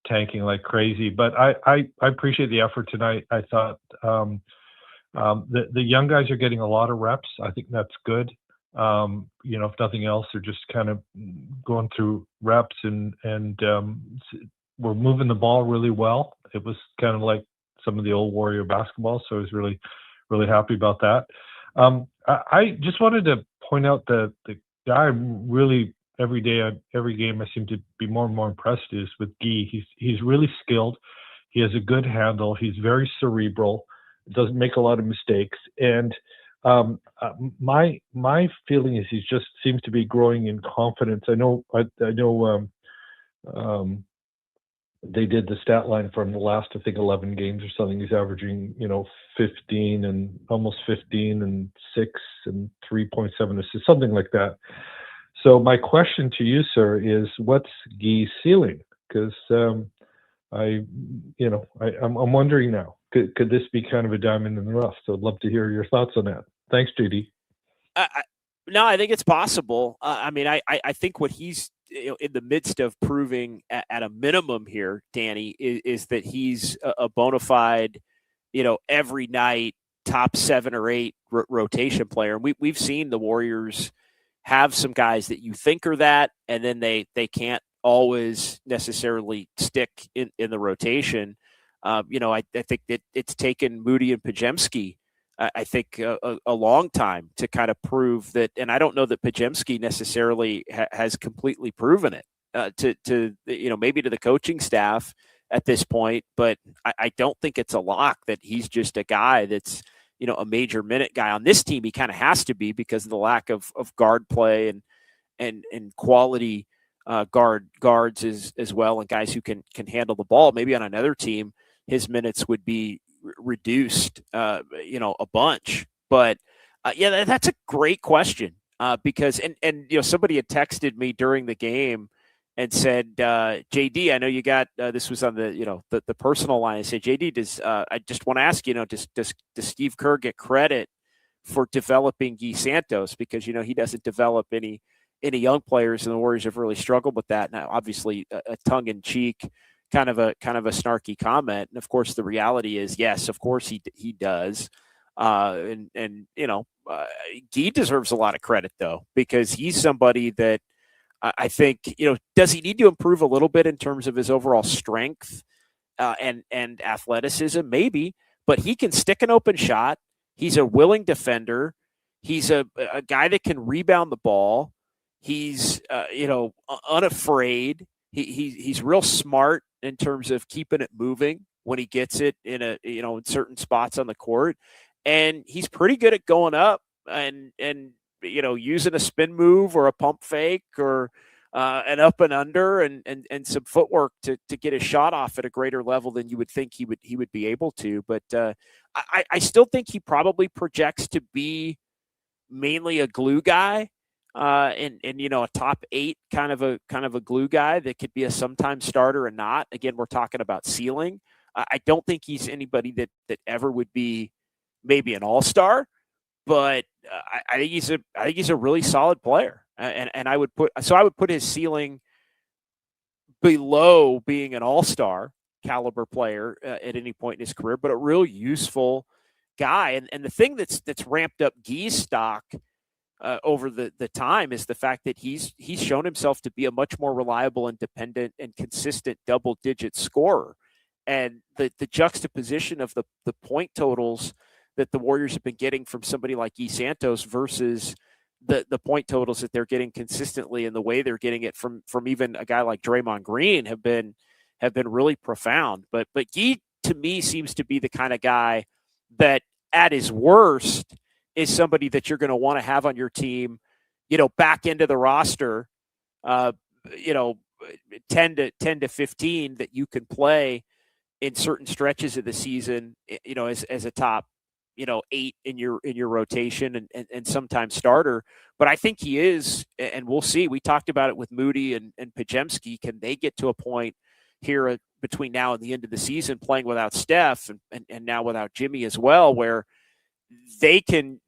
tanking like crazy. But I appreciate the effort tonight. I thought the young guys are getting a lot of reps. I think that's good. If nothing else, they're just kind of going through reps and we're moving the ball really well. It was kind of like some of the old Warrior basketball. So I was really, really happy about that. I just wanted to point out that the guy really every game I seem to be more and more impressed is with Gui. He's really skilled. He has a good handle. He's very cerebral. Doesn't make a lot of mistakes. And my feeling is he just seems to be growing in confidence. I know they did the stat line from the last, I think, 11 games or something. He's averaging, 15 and almost 15 and 6 and 3.7 assists, something like that. So my question to you, sir, is what's Gui's ceiling? Because I'm wondering now, could this be kind of a diamond in the rough? So I'd love to hear your thoughts on that. Thanks, JD. No, I think it's possible. I think what he's in the midst of proving at a minimum here, Danny, is that he's a bona fide, every night top 7 or 8 rotation player. And we've seen the Warriors have some guys that you think are that, and then they can't always necessarily stick in the rotation. I think that it's taken Moody and Podziemski, I think, a long time to kind of prove that. And I don't know that Podziemski necessarily has completely proven it to maybe to the coaching staff at this point. But I don't think it's a lock that he's just a guy that's, a major minute guy on this team. He kind of has to be because of the lack of guard play and quality guards as well, and guys who can handle the ball. Maybe on another team, his minutes would be reduced, a bunch. But that's a great question because somebody had texted me during the game and said, JD, I know you got this was on the personal line. I said, JD, I just want to ask does Steve Kerr get credit for developing Gui Santos, because he doesn't develop any young players, and the Warriors have really struggled with that. Now, obviously, a tongue-in-cheek kind of a snarky comment, and of course, the reality is, yes, of course he does, Guy deserves a lot of credit though, because he's somebody that I think does he need to improve a little bit in terms of his overall strength and athleticism, maybe, but he can stick an open shot. He's a willing defender. He's a guy that can rebound the ball. He's unafraid. He's real smart in terms of keeping it moving when he gets it in in certain spots on the court, and he's pretty good at going up and using a spin move or a pump fake or an up and under and some footwork to get a shot off at a greater level than you would think he would be able to. But I still think he probably projects to be mainly a glue guy. And a top 8 kind of a glue guy that could be a sometime starter or not. Again, we're talking about ceiling. I don't think he's anybody that ever would be maybe an all-star, but I think he's a really solid player. And I would put his ceiling below being an all-star caliber player at any point in his career, but a real useful guy. And the thing that's ramped up Gui's stock over the time is the fact that he's shown himself to be a much more reliable, independent, and consistent double-digit scorer. And the juxtaposition of the point totals that the Warriors have been getting from somebody like Gui Santos versus the point totals that they're getting consistently and the way they're getting it from even a guy like Draymond Green have been really profound. But Gui, to me, seems to be the kind of guy that at his worst is somebody that you're going to want to have on your team, back into the roster, 10 to 15 that you can play in certain stretches of the season, as a top, 8 in your rotation and sometimes starter. But I think he is, and we'll see. We talked about it with Moody and Podziemski. Can they get to a point here between now and the end of the season playing without Steph and now without Jimmy as well, where they can,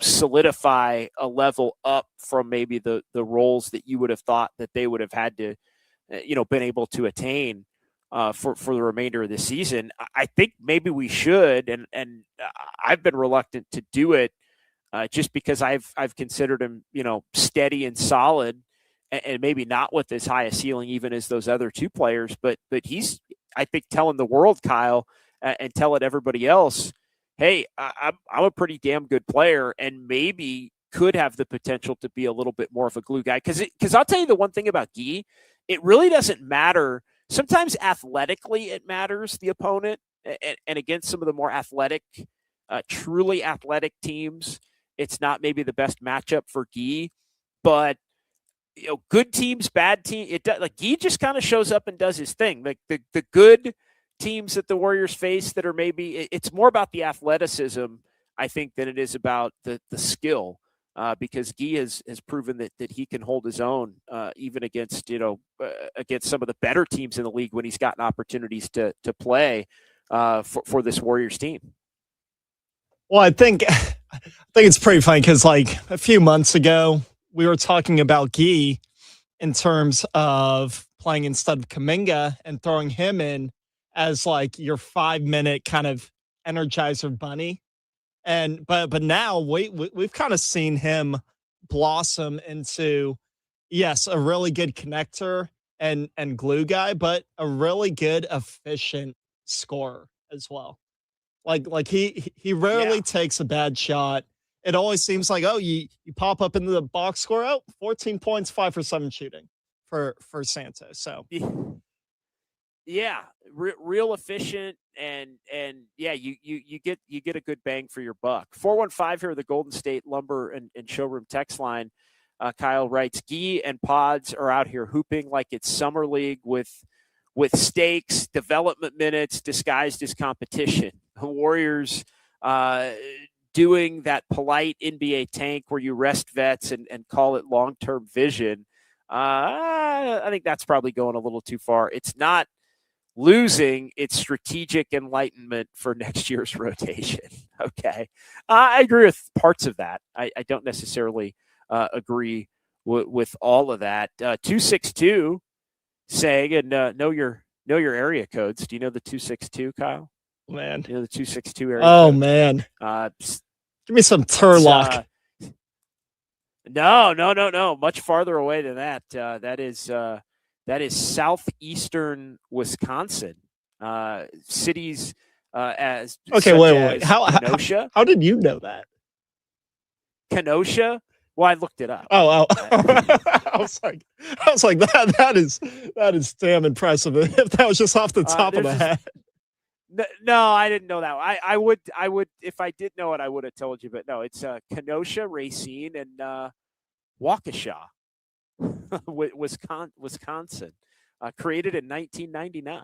solidify a level up from maybe the roles that you would have thought that they would have had to, been able to attain for the remainder of the season. I think maybe we should, and I've been reluctant to do it just because I've considered him, steady and solid, and maybe not with as high a ceiling even as those other two players, but he's, I think, telling the world, Kyle, and telling everybody else, hey, I'm a pretty damn good player, and maybe could have the potential to be a little bit more of a glue guy. Because I'll tell you the one thing about Gui, it really doesn't matter. Sometimes athletically it matters, the opponent, and against some of the more athletic, truly athletic teams, it's not maybe the best matchup for Gui. But good teams, bad team, Gui just kind of shows up and does his thing. Like the good teams that the Warriors face that are maybe, it's more about the athleticism, I think, than it is about the skill. Because Gui has proven that he can hold his own even against against some of the better teams in the league when he's gotten opportunities to play for this Warriors team. Well, I think it's pretty funny because like a few months ago we were talking about Gui in terms of playing instead of Kaminga and throwing him in as like your 5-minute kind of energizer bunny. And but now we've kind of seen him blossom into, yes, a really good connector and glue guy, but a really good efficient scorer as well. Like he rarely takes a bad shot. It always seems like, you pop up into the box score, 14 points, 5 for 7 shooting for Santos. So yeah, real efficient, and yeah, you get a good bang for your buck. 415 here, the Golden State Lumber and Showroom text line. Kyle writes, Gui and Pods are out here hooping like it's summer league with stakes, development minutes disguised as competition. Warriors doing that polite NBA tank where you rest vets and call it long-term vision. I think that's probably going a little too far. It's not losing, its strategic enlightenment for next year's rotation. Okay. I agree with parts of that. I don't necessarily agree with all of that. 262 saying, and know your area codes. Do you know the 262, Kyle? Man. You know the 262 area codes? Man. Give me some Turlock. No. Much farther away than that. That is southeastern Wisconsin. Cities as wait. How did you know that? Kenosha? Well, I looked it up. Oh. I was like that is damn impressive. If that was just off the top of the head. No, I didn't know that. I would if I did know it, I would have told you. But no, it's Kenosha, Racine, and Waukesha, Wisconsin, created in 1999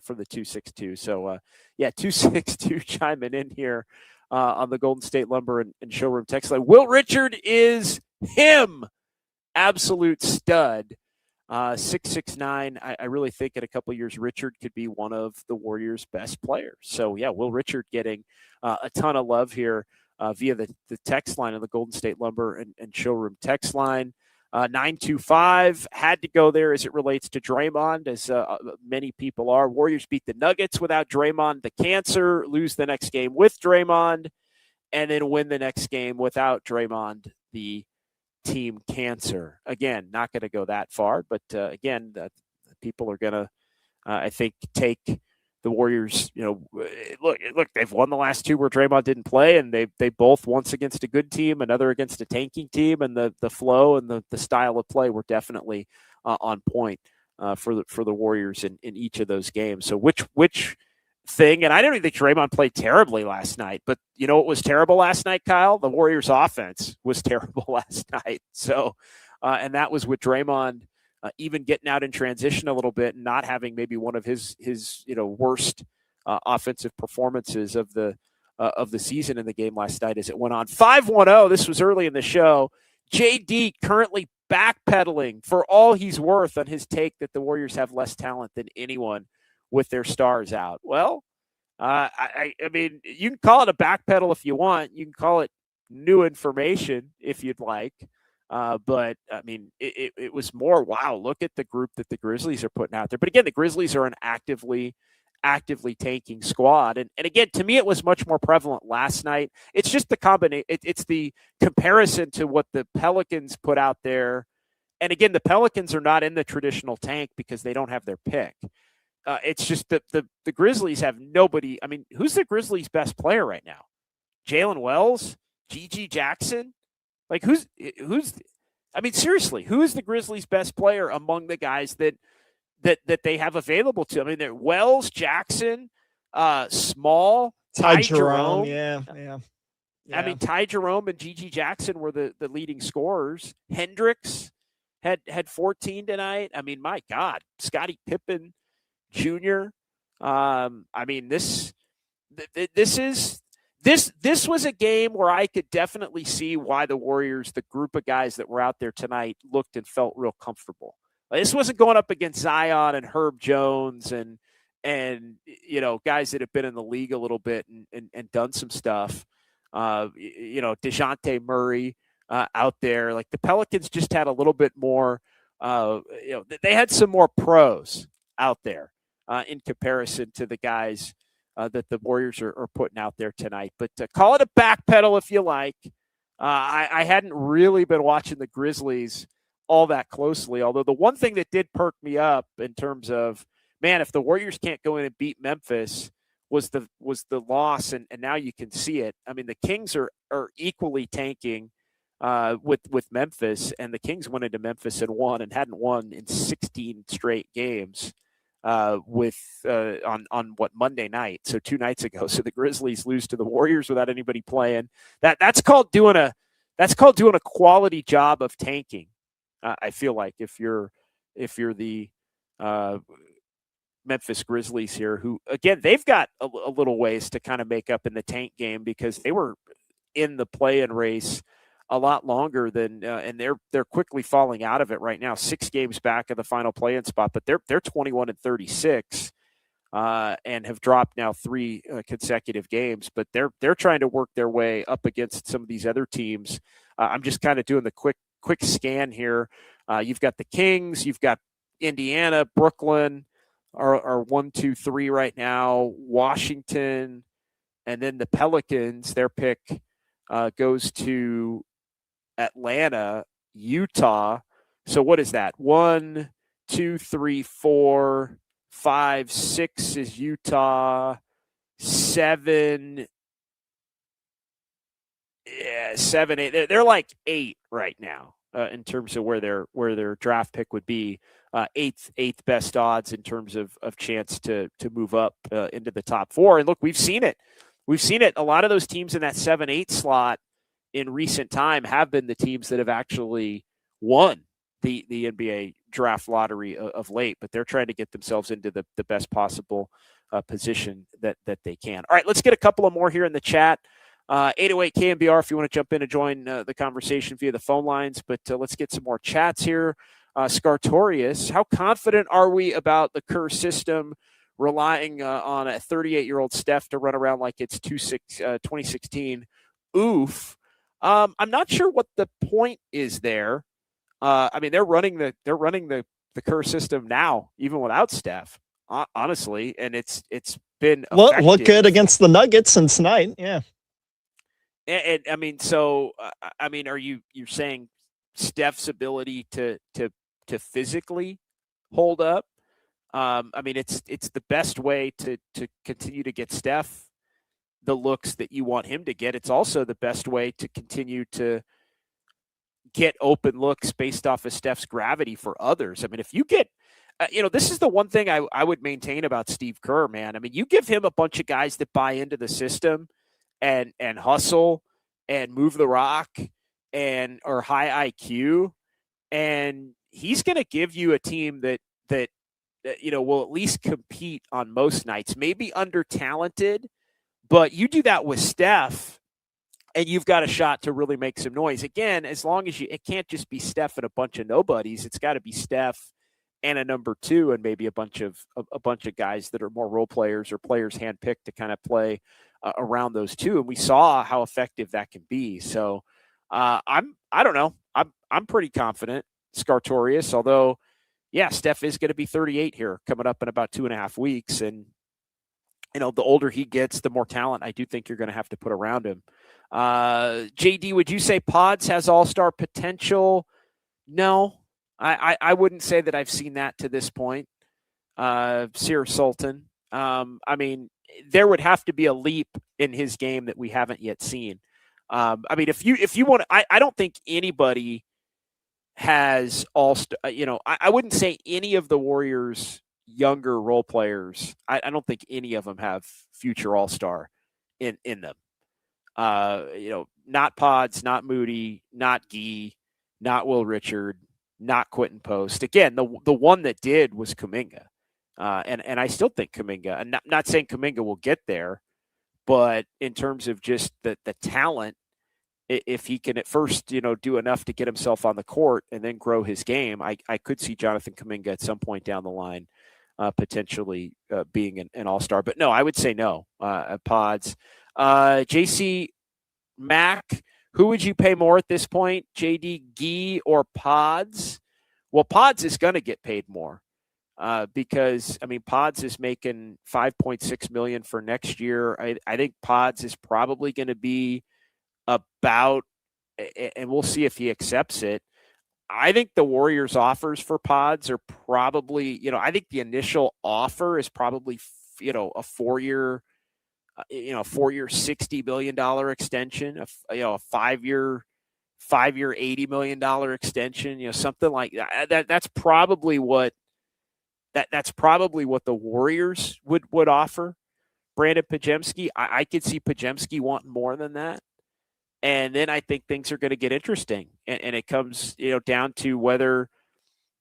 for the 262. So 262 chiming in here on the Golden State Lumber and Showroom text line. Will Richard is him, absolute stud. 6'9". I really think in a couple of years, Richard could be one of the Warriors' best players. So yeah, Will Richard getting a ton of love here via the text line on the Golden State Lumber and Showroom text line. 925 had to go there as it relates to Draymond, as many people are. Warriors beat the Nuggets without Draymond, the cancer, lose the next game with Draymond, and then win the next game without Draymond, the team cancer. Again, not going to go that far, but again, people are going to, I think, take the Warriors, look, they've won the last two where Draymond didn't play, and they both, once against a good team, another against a tanking team, and the flow and the style of play were definitely on point for the Warriors in each of those games. So which thing, and I don't even think Draymond played terribly last night, but you know what was terrible last night, Kyle? The Warriors offense was terrible last night. So, and that was with Draymond even getting out in transition a little bit and not having maybe one of his worst offensive performances of the season in the game last night as it went on. 5-1-0. This was early in the show. JD currently backpedaling for all he's worth on his take that the Warriors have less talent than anyone with their stars out. Well, I mean, you can call it a backpedal if you want. You can call it new information if you'd like. But I mean, it was more, wow, look at the group that the Grizzlies are putting out there. But again, the Grizzlies are an actively tanking squad. And again, to me, it was much more prevalent last night. It's just the combination. It's the comparison to what the Pelicans put out there. And again, the Pelicans are not in the traditional tank because they don't have their pick. It's just that the Grizzlies have nobody. I mean, who's the Grizzlies' best player right now? Jalen Wells? Gigi Jackson? Like who's I mean, seriously, who is the Grizzlies' best player among the guys that they have available to? I mean, they're Wells, Jackson, Small, Ty Jerome. Yeah. I mean, Ty Jerome and Gigi Jackson were the leading scorers. Hendricks had 14 tonight. I mean, my God, Scottie Pippen Jr. I mean, this was a game where I could definitely see why the Warriors, the group of guys that were out there tonight, looked and felt real comfortable. This wasn't going up against Zion and Herb Jones and guys that have been in the league a little bit and done some stuff. DeJounte Murray out there. Like the Pelicans just had a little bit more. They had some more pros out there in comparison to the guys that the Warriors are putting out there tonight. But call it a backpedal if you like. I hadn't really been watching the Grizzlies all that closely, although the one thing that did perk me up in terms of, man, if the Warriors can't go in and beat Memphis was the loss, and now you can see it. I mean, the Kings are equally tanking with Memphis, and the Kings went into Memphis and won and hadn't won in 16 straight games. On what, Monday night, so 2 nights ago. So the Grizzlies lose to the Warriors without anybody playing. That's called doing a quality job of tanking. I feel like if you're the Memphis Grizzlies here, who again they've got a little ways to kind of make up in the tank game because they were in the play-in race a lot longer than, and they're quickly falling out of it right now. 6 games back of the final play-in spot, but they're 21-36, and have dropped now 3 consecutive games. But they're trying to work their way up against some of these other teams. I'm just kind of doing the quick scan here. You've got the Kings, you've got Indiana, Brooklyn are 1, 2, 3 right now. Washington, and then the Pelicans. Their pick goes to Atlanta, Utah. So what is that? 1, 2, 3, 4, 5, 6 is Utah. 7, 7, 8. They're like 8 right now in terms of where their draft pick would be. Eighth best odds in terms of chance to move up into the top 4. And look, we've seen it. A lot of those teams in that 7-8 slot in recent time have been the teams that have actually won the NBA draft lottery of late, but they're trying to get themselves into the best possible position that they can. All right, let's get a couple of more here in the chat. 808 KNBR if you want to jump in and join the conversation via the phone lines, but let's get some more chats here. Scartorius, how confident are we about the Kerr system relying on a 38-year-old Steph to run around like it's 2016? Oof. I'm not sure what the point is there. I mean, they're running the Kerr system now, even without Steph, honestly, and it's been effective. Look good against the Nuggets since tonight, yeah. And I mean, so I mean, you're saying Steph's ability to physically hold up I mean, it's the best way to continue to get Steph the looks that you want him to get. It's also the best way to continue to get open looks based off of Steph's gravity for others. I mean, if you get, this is the one thing I would maintain about Steve Kerr, man. I mean, you give him a bunch of guys that buy into the system and hustle and move the rock and are high IQ, and he's going to give you a team that will at least compete on most nights. Maybe under talented, but you do that with Steph, and you've got a shot to really make some noise. Again, as long as it can't just be Steph and a bunch of nobodies. It's got to be Steph and a number two, and maybe a bunch of guys that are more role players or players handpicked to kind of play around those two. And we saw how effective that can be. So I don't know. I'm pretty confident Scartorius, although, yeah, Steph is going to be 38 here coming up in about 2.5 weeks. And, the older he gets, the more talent I do think you're going to have to put around him. JD, would you say Pods has all-star potential? No, I wouldn't say that I've seen that to this point. Sear Sultan. I mean, there would have to be a leap in his game that we haven't yet seen. I mean, if you want, I don't think anybody has all-star. I wouldn't say any of the Warriors' younger role players. I don't think any of them have future all-star in them. Not Pods, not Moody, not Gui, not Will Richard, not Quentin Post. Again, the one that did was Kuminga. And I still think Kaminga, and not saying Kaminga will get there, but in terms of just the talent, if he can at first, do enough to get himself on the court and then grow his game, I could see Jonathan Kuminga at some point down the line potentially being an all-star. But no, I would say no. Pods. JC Mack, who would you pay more at this point? JD, Gui, or Pods? Well, Pods is going to get paid more. Because Pods is making $5.6 million for next year. I think Pods is probably going to be about, and we'll see if he accepts it. I think the Warriors' offers for Pods are probably, I think the initial offer is probably, a 4-year, $60 million extension, a 5-year, $80 million extension, something like that. That's probably what. That's probably what the Warriors would offer Brandon Podziemski. I could see Podziemski wanting more than that. And then I think things are going to get interesting. And it comes, down to whether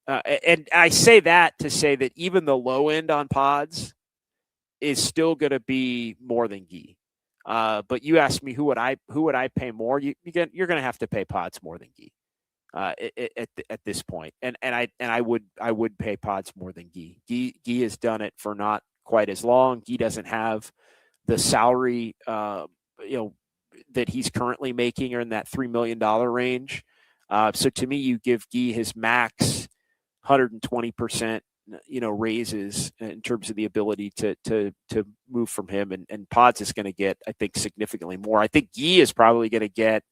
and I say that to say that even the low end on Pods is still going to be more than Gui. But you asked me who would I pay more? You're going to have to pay Pods more than Gui. At this point, and I would pay Pods more than Gui. Gui has done it for not quite as long. Gui doesn't have the salary, that he's currently making, or in that $3 million range. So to me, you give Gui his max 120%, raises in terms of the ability to move from him, and Pods is going to get, I think, significantly more. I think Gui is probably going to get.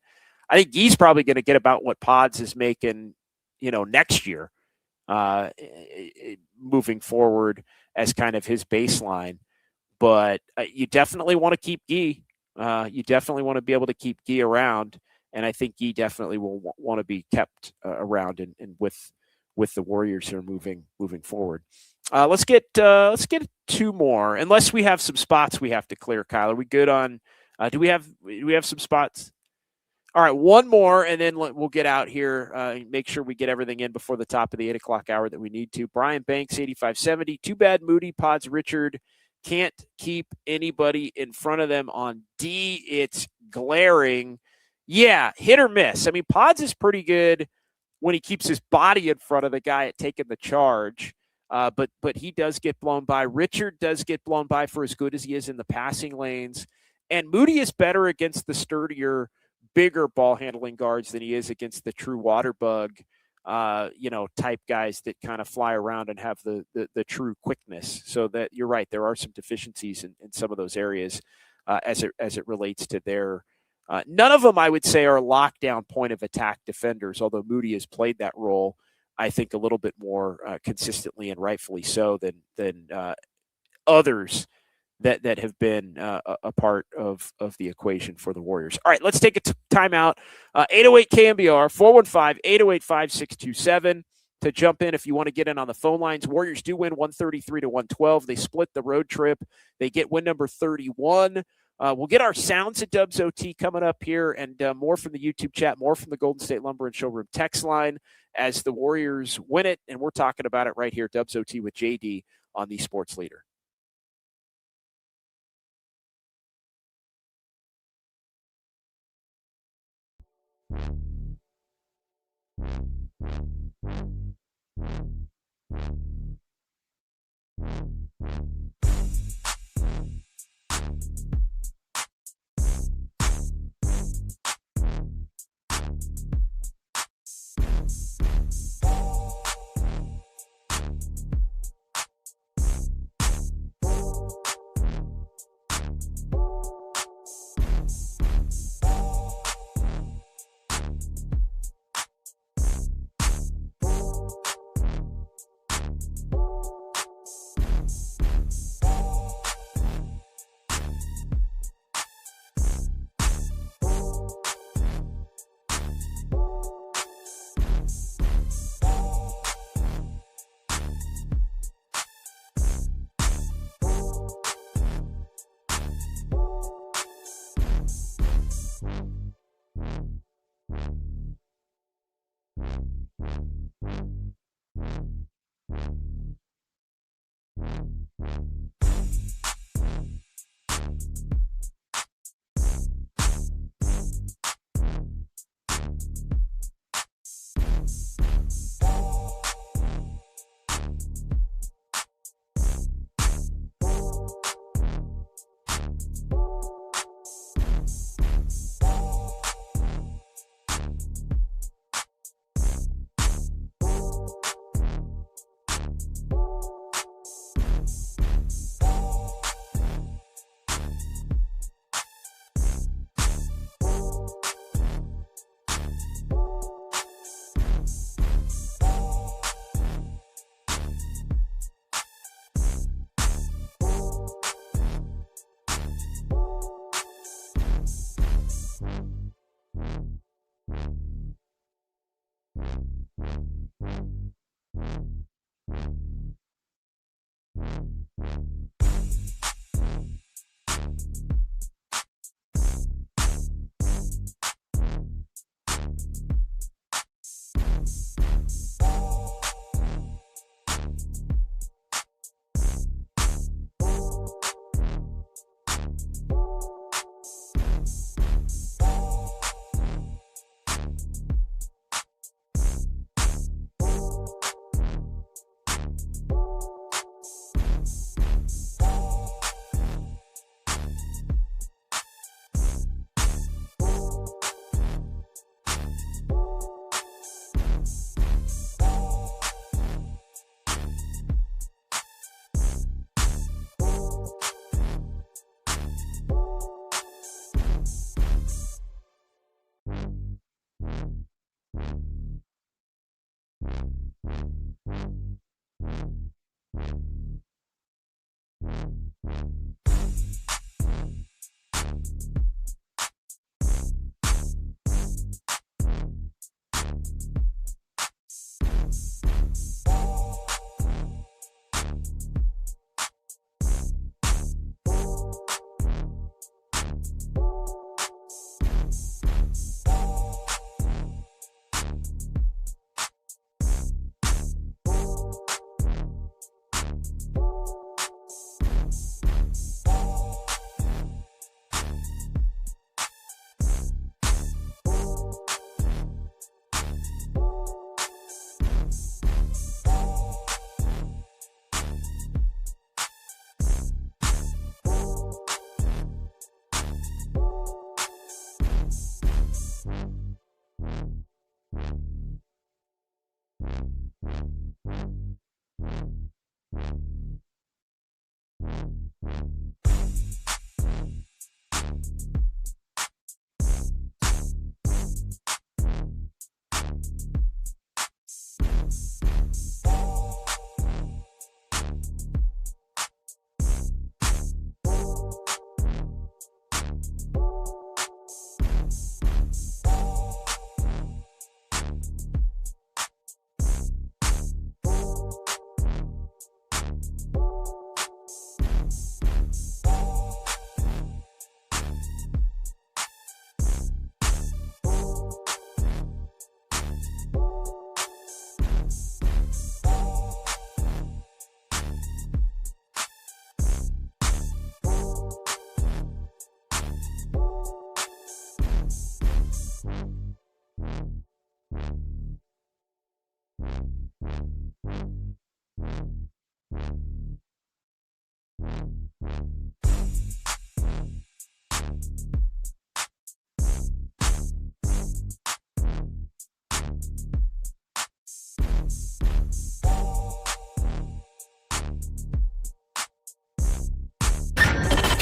I think he's probably going to get about what Pods is making, next year, moving forward as kind of his baseline. But you definitely want to keep Gui. You definitely want to be able to keep Gui around, and I think Gui definitely will want to be kept around and with the Warriors who are moving forward. Let's get 2 more, unless we have some spots we have to clear. Kyle, are we good on? Do we have some spots? All right, 1 more, and then we'll get out here. Make sure we get everything in before the top of the 8 o'clock hour that we need to. Brian Banks, 8570. Too bad Moody, Pods, Richard can't keep anybody in front of them on D. It's glaring. Yeah, hit or miss. Pods is pretty good when he keeps his body in front of the guy at taking the charge. But he does get blown by. Richard does get blown by for as good as he is in the passing lanes. And Moody is better against the sturdier, bigger ball handling guards than he is against the true water bug, type guys that kind of fly around and have the true quickness. So that you're right. There are some deficiencies in some of those areas as it relates to their, none of them I would say are lockdown point of attack defenders, although Moody has played that role I think, a little bit more consistently and rightfully so than others that have been a part of the equation for the Warriors. All right, let's take a timeout. 808 KMBR, 415-808-5627 to jump in if you want to get in on the phone lines. Warriors do win 133-112. They split the road trip. They get win number 31. We'll get our sounds at Dubs OT coming up here, and more from the YouTube chat, more from the Golden State Lumber and Showroom text line as the Warriors win it, and we're talking about it right here, Dubs OT with JD on the Sports Leader.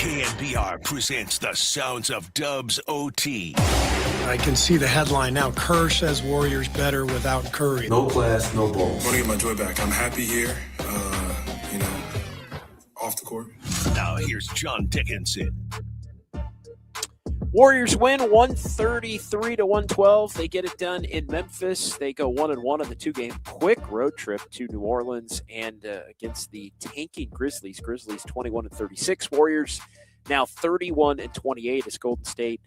KNBR presents the sounds of Dubs OT. I can see the headline now. Kerr says Warriors better without Curry. No class, no ball. I want to get my joy back. I'm happy here, off the court. Now here's John Dickinson. Warriors win 133-112. They get it done in Memphis. They go 1-1 on the two-game quick road trip to New Orleans and against the tanking Grizzlies. Grizzlies 21-36. Warriors now 31-28 as Golden State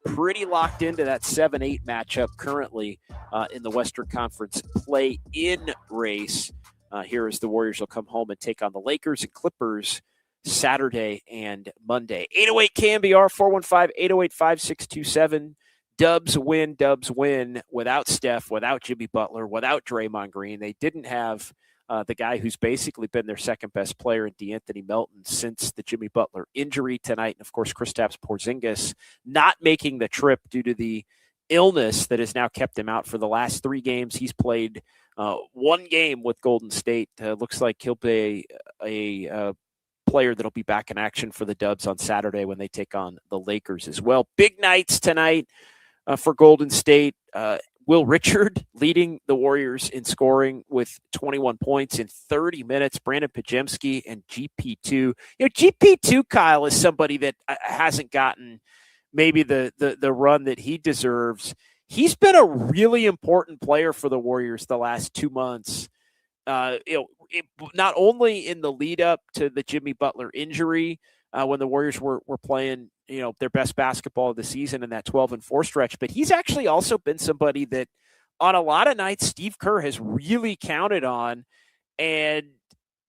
pretty locked into that 7-8 matchup currently in the Western Conference play-in race. Here as the Warriors will come home and take on the Lakers and Clippers Saturday and Monday. 808 KNBR 415-808-5627. Dubs win without Steph, without Jimmy Butler, without Draymond Green. They didn't have the guy who's basically been their second best player in D'Anthony Melton since the Jimmy Butler injury tonight. And of course, Kristaps Porzingis not making the trip due to the illness that has now kept him out for the last 3 games. He's played one game with Golden State. Looks like he'll be a player that'll be back in action for the Dubs on Saturday when they take on the Lakers as well. Big nights tonight for Golden State. Will Richard leading the Warriors in scoring with 21 points in 30 minutes. Brandon Podziemski and GP2. GP2, Kyle, is somebody that hasn't gotten maybe the run that he deserves. He's been a really important player for the Warriors the last 2 months. Not only in the lead up to the Jimmy Butler injury, when the Warriors were playing, their best basketball of the season in that 12-4 stretch, but he's actually also been somebody that on a lot of nights Steve Kerr has really counted on, and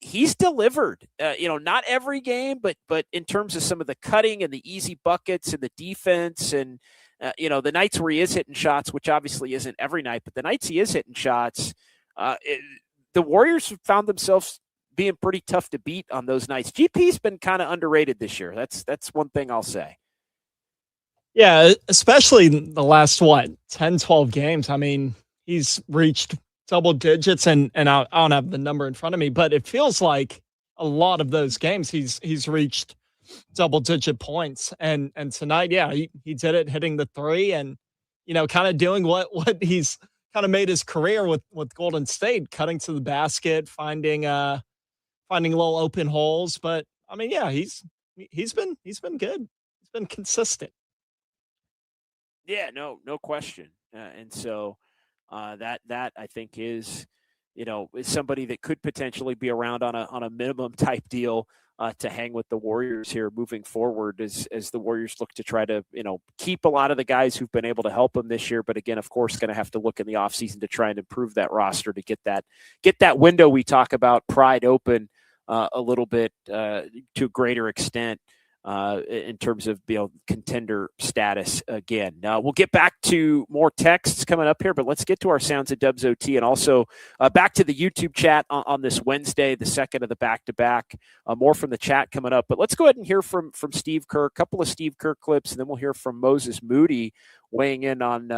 he's delivered. Not every game, but in terms of some of the cutting and the easy buckets and the defense and the nights where he is hitting shots, which obviously isn't every night, but the nights he is hitting shots, the Warriors found themselves being pretty tough to beat on those nights. GP's been kind of underrated this year. That's one thing I'll say. Yeah, especially the last, 10, 12 games. I mean, he's reached double digits, and I don't have the number in front of me, but it feels like a lot of those games he's reached double-digit points. And tonight, yeah, he did it, hitting the 3 and, kind of doing what he's kind of made his career with Golden State, cutting to the basket, finding little open holes. But I mean, yeah, he's been good. He's been consistent. Yeah, no question. And so that I think is somebody that could potentially be around on a minimum type deal to hang with the Warriors here moving forward as the Warriors look to try to, keep a lot of the guys who've been able to help them this year. But again, of course, going to have to look in the offseason to try and improve that roster to get that window we talk about pried open a little bit to a greater extent in terms of contender status again. We'll get back to more texts coming up here, but let's get to our Sounds of Dubs OT and also back to the YouTube chat on this Wednesday, the second of the back-to-back. More from the chat coming up, but let's go ahead and hear from Steve Kerr, a couple of Steve Kerr clips, and then we'll hear from Moses Moody weighing in on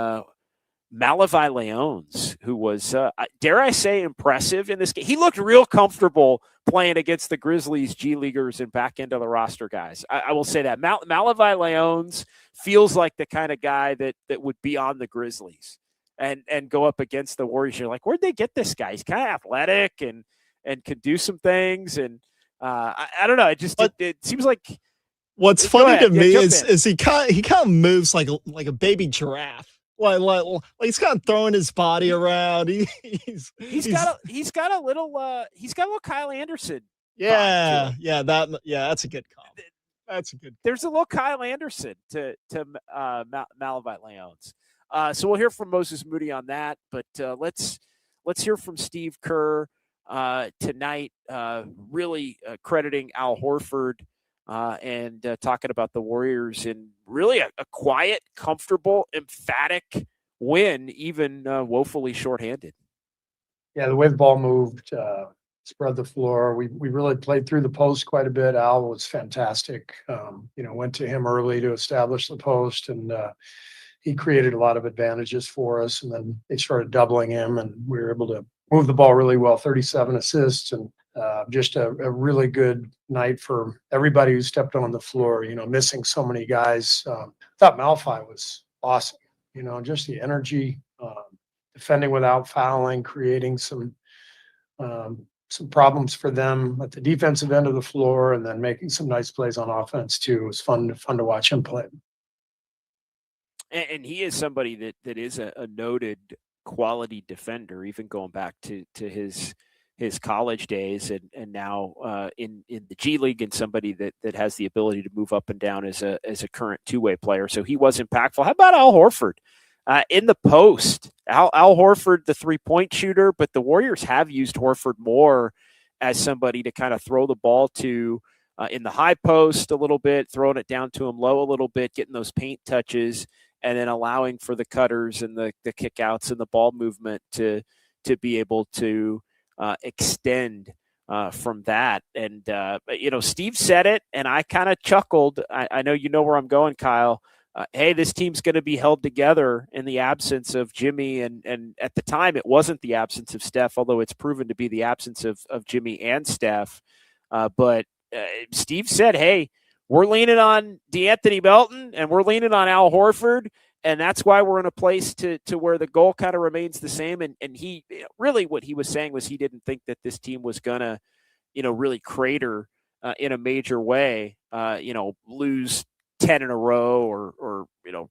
Malavi Leones, who was, dare I say, impressive in this game. He looked real comfortable playing against the Grizzlies, G Leaguers, and back into the roster guys. I will say that. Malavi Leones feels like the kind of guy that would be on the Grizzlies and go up against the Warriors. You're like, where'd they get this guy? He's kind of athletic and can do some things. And I don't know. It seems like what's funny to me is he kind of moves like a baby giraffe. Like he's kind of throwing his body around. He's got a little Kyle Anderson Yeah, that's a good call. That's a good. There's a little Kyle Anderson to Malavite Leones. So we'll hear from Moses Moody on that, but let's hear from Steve Kerr tonight, really crediting Al Horford and talking about the Warriors in really a quiet, comfortable, emphatic win, even woefully shorthanded. Yeah, the way the ball moved, spread the floor. We really played through the post quite a bit. Al was fantastic. Went to him early to establish the post, and he created a lot of advantages for us. And then they started doubling him, and we were able to move the ball really well. 37 assists, and just a really good night for everybody who stepped on the floor. Missing so many guys. Thought Malfi was awesome. Just the energy, defending without fouling, creating some problems for them at the defensive end of the floor, and then making some nice plays on offense too. It was fun to watch him play. And he is somebody that is a noted quality defender, even going back to his college days, and now in the G League, and somebody that has the ability to move up and down as a current two-way player. So he was impactful. How about Al Horford? In the post, Al Horford, the three-point shooter, but the Warriors have used Horford more as somebody to kind of throw the ball to in the high post a little bit, throwing it down to him low a little bit, getting those paint touches, and then allowing for the cutters and the kickouts and the ball movement to be able to extend from that. And, Steve said it, and I kind of chuckled. I know you know where I'm going, Kyle. Hey, this team's going to be held together in the absence of Jimmy. And at the time, it wasn't the absence of Steph, although it's proven to be the absence of Jimmy and Steph. But Steve said, hey, we're leaning on DeAnthony Melton and we're leaning on Al Horford. And that's why we're in a place to where the goal kind of remains the same. And he really, what he was saying was he didn't think that this team was going to, really crater in a major way, lose 10 in a row or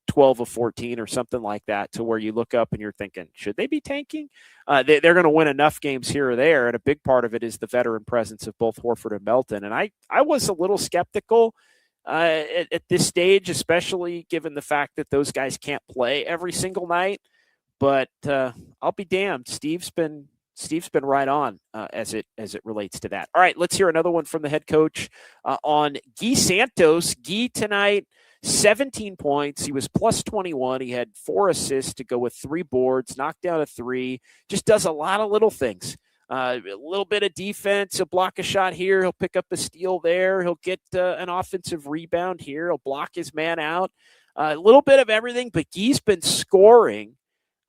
12 of 14 or something like that, to where you look up and you're thinking, should they be tanking? They're going to win enough games here or there. And a big part of it is the veteran presence of both Horford and Melton. And I was a little skeptical at this stage, especially given the fact that those guys can't play every single night. But I'll be damned. Steve's been right on as it relates to that. All right, let's hear another one from the head coach on Gui Santos. Gui tonight, 17 points. He was plus 21. He had 4 assists to go with 3 boards, knocked down a 3. Just does a lot of little things. A little bit of defense. He'll block a shot here. He'll pick up a steal there. He'll get an offensive rebound here. He'll block his man out. A little bit of everything, but Gui's been scoring.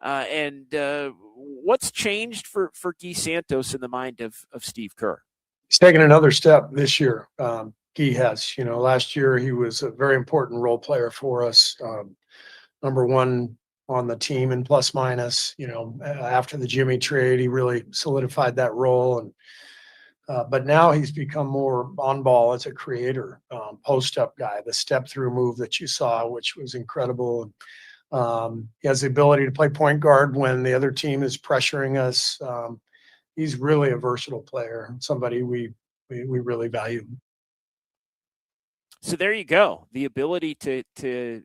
And what's changed for Gui Santos in the mind of Steve Kerr? He's taken another step this year. Gui has. Last year he was a very important role player for us. Number one on the team in plus minus. After the Jimmy trade, he really solidified that role. And but now he's become more on ball as a creator, post up guy. The step through move that you saw, which was incredible. He has the ability to play point guard when the other team is pressuring us. He's really a versatile player, somebody we really value. So there you go. The ability to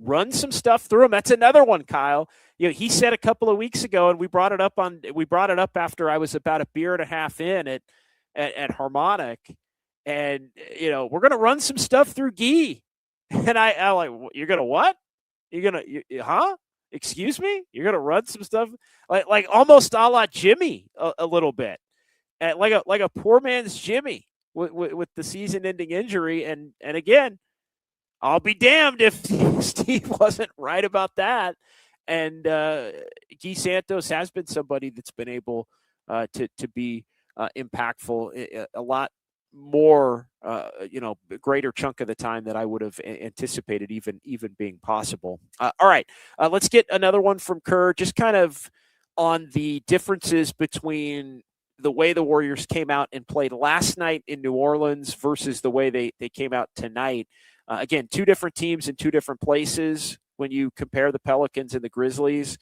run some stuff through him. That's another one, Kyle. He said a couple of weeks ago, and we brought it up after I was about a beer and a half in at Harmonic, and we're gonna run some stuff through Gui. And I like, you're gonna what? You're gonna, huh? Excuse me? You're gonna run some stuff like almost a la Jimmy a little bit, like a poor man's Jimmy with the season-ending injury. And again, I'll be damned if Steve wasn't right about that. And Gui Santos has been somebody that's been able to be impactful a lot more, greater chunk of the time that I would have anticipated even being possible. All right, let's get another one from Kerr, just kind of on the differences between the way the Warriors came out and played last night in New Orleans versus the way they came out tonight. Again, 2 different teams in 2 different places when you compare the Pelicans and the Grizzlies.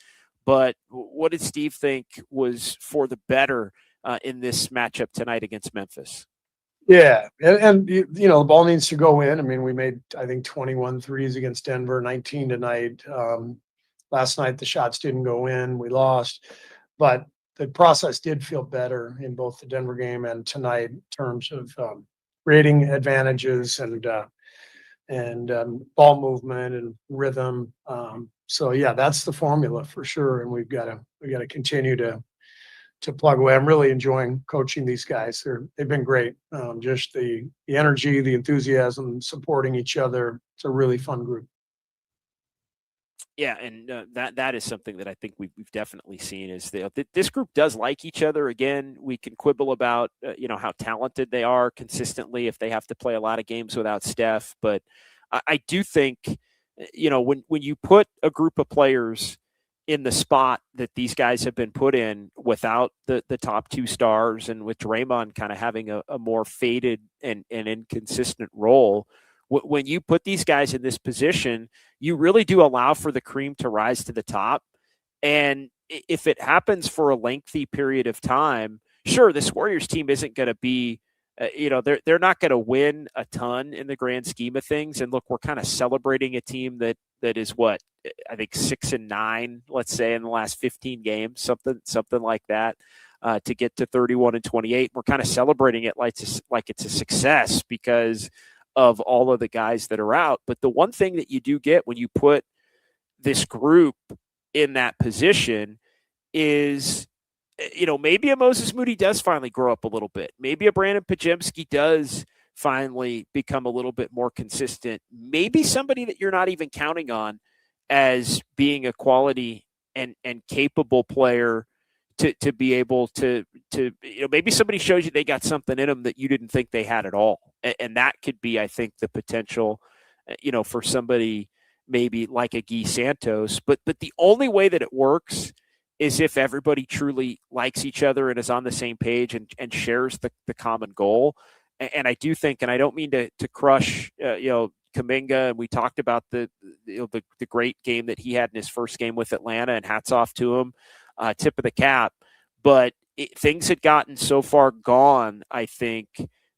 But what did Steve think was for the better in this matchup tonight against Memphis? Yeah. And you know, the ball needs to go in. I mean, we made, I think, 21 threes against Denver, 19 tonight. Last night, the shots didn't go in. We lost. But the process did feel better in both the Denver game and tonight in terms of creating advantages and ball movement and rhythm. So yeah, that's the formula for sure. And we got to continue to plug away. I'm really enjoying coaching these guys. They've been great. Just the energy, the enthusiasm, supporting each other. It's a really fun group. Yeah, and that is something that I think we've definitely seen is this group does like each other. Again, we can quibble about how talented they are consistently if they have to play a lot of games without Steph, but I do think when you put a group of players in the spot that these guys have been put in without the top two stars and with Draymond kind of having a more faded and inconsistent role, when you put these guys in this position, you really do allow for the cream to rise to the top. And if it happens for a lengthy period of time, sure, this Warriors team isn't going to be, they're not going to win a ton in the grand scheme of things. And look, we're kind of celebrating a team that is what I think 6-9, let's say, in the last 15 games, something like that, to get to 31-28. We're kind of celebrating it like it's a success because of all of the guys that are out. But the one thing that you do get when you put this group in that position is, maybe a Moses Moody does finally grow up a little bit. Maybe a Brandon Podziemski does finally become a little bit more consistent. Maybe somebody that you're not even counting on as being a quality and capable player to be able to maybe somebody shows you they got something in them that you didn't think they had at all. And that could be, I think, the potential, for somebody maybe like a Gui Santos. But the only way that it works is if everybody truly likes each other and is on the same page and shares the common goal. And I do think, and I don't mean to crush, Kaminga, and we talked about the great game that he had in his first game with Atlanta, and hats off to him, tip of the cap. But things had gotten so far gone, I think,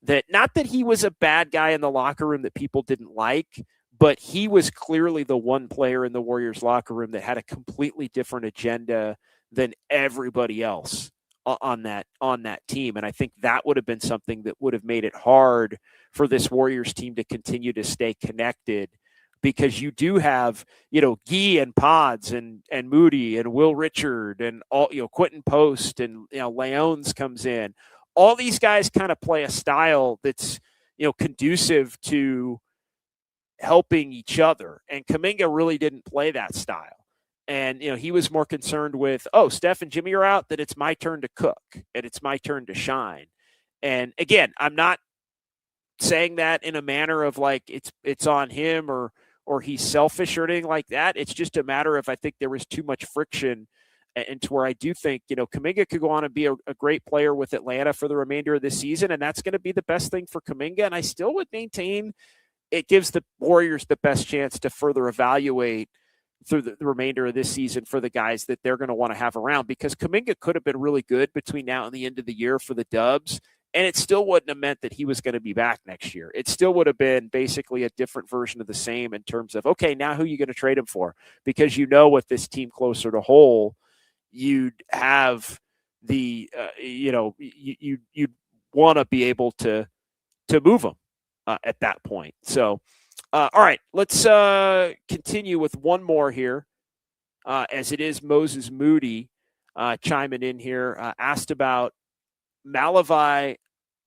that not that he was a bad guy in the locker room that people didn't like, but he was clearly the one player in the Warriors locker room that had a completely different agenda than everybody else on that team. And I think that would have been something that would have made it hard for this Warriors team to continue to stay connected, because you do have, Gui and Pods and Moody and Will Richard and all, Quentin Post and, Leones comes in. All these guys kind of play a style that's, conducive to helping each other. And Kaminga really didn't play that style. And, he was more concerned with, Steph and Jimmy are out, that it's my turn to cook and it's my turn to shine. And again, I'm not saying that in a manner of like it's on him or he's selfish or anything like that. It's just a matter of, I think there was too much friction, and to where I do think, Kuminga could go on and be a great player with Atlanta for the remainder of this season, and that's going to be the best thing for Kuminga. And I still would maintain it gives the Warriors the best chance to further evaluate through the remainder of this season for the guys that they're going to want to have around, because Kuminga could have been really good between now and the end of the year for the Dubs, and it still wouldn't have meant that he was going to be back next year. It still would have been basically a different version of the same in terms of, okay, now who are you going to trade him for? Because with this team closer to whole, you'd have the, you'd want to be able to move him at that point. So, all right, let's continue with one more here, as it is Moses Moody chiming in here, asked about Malavi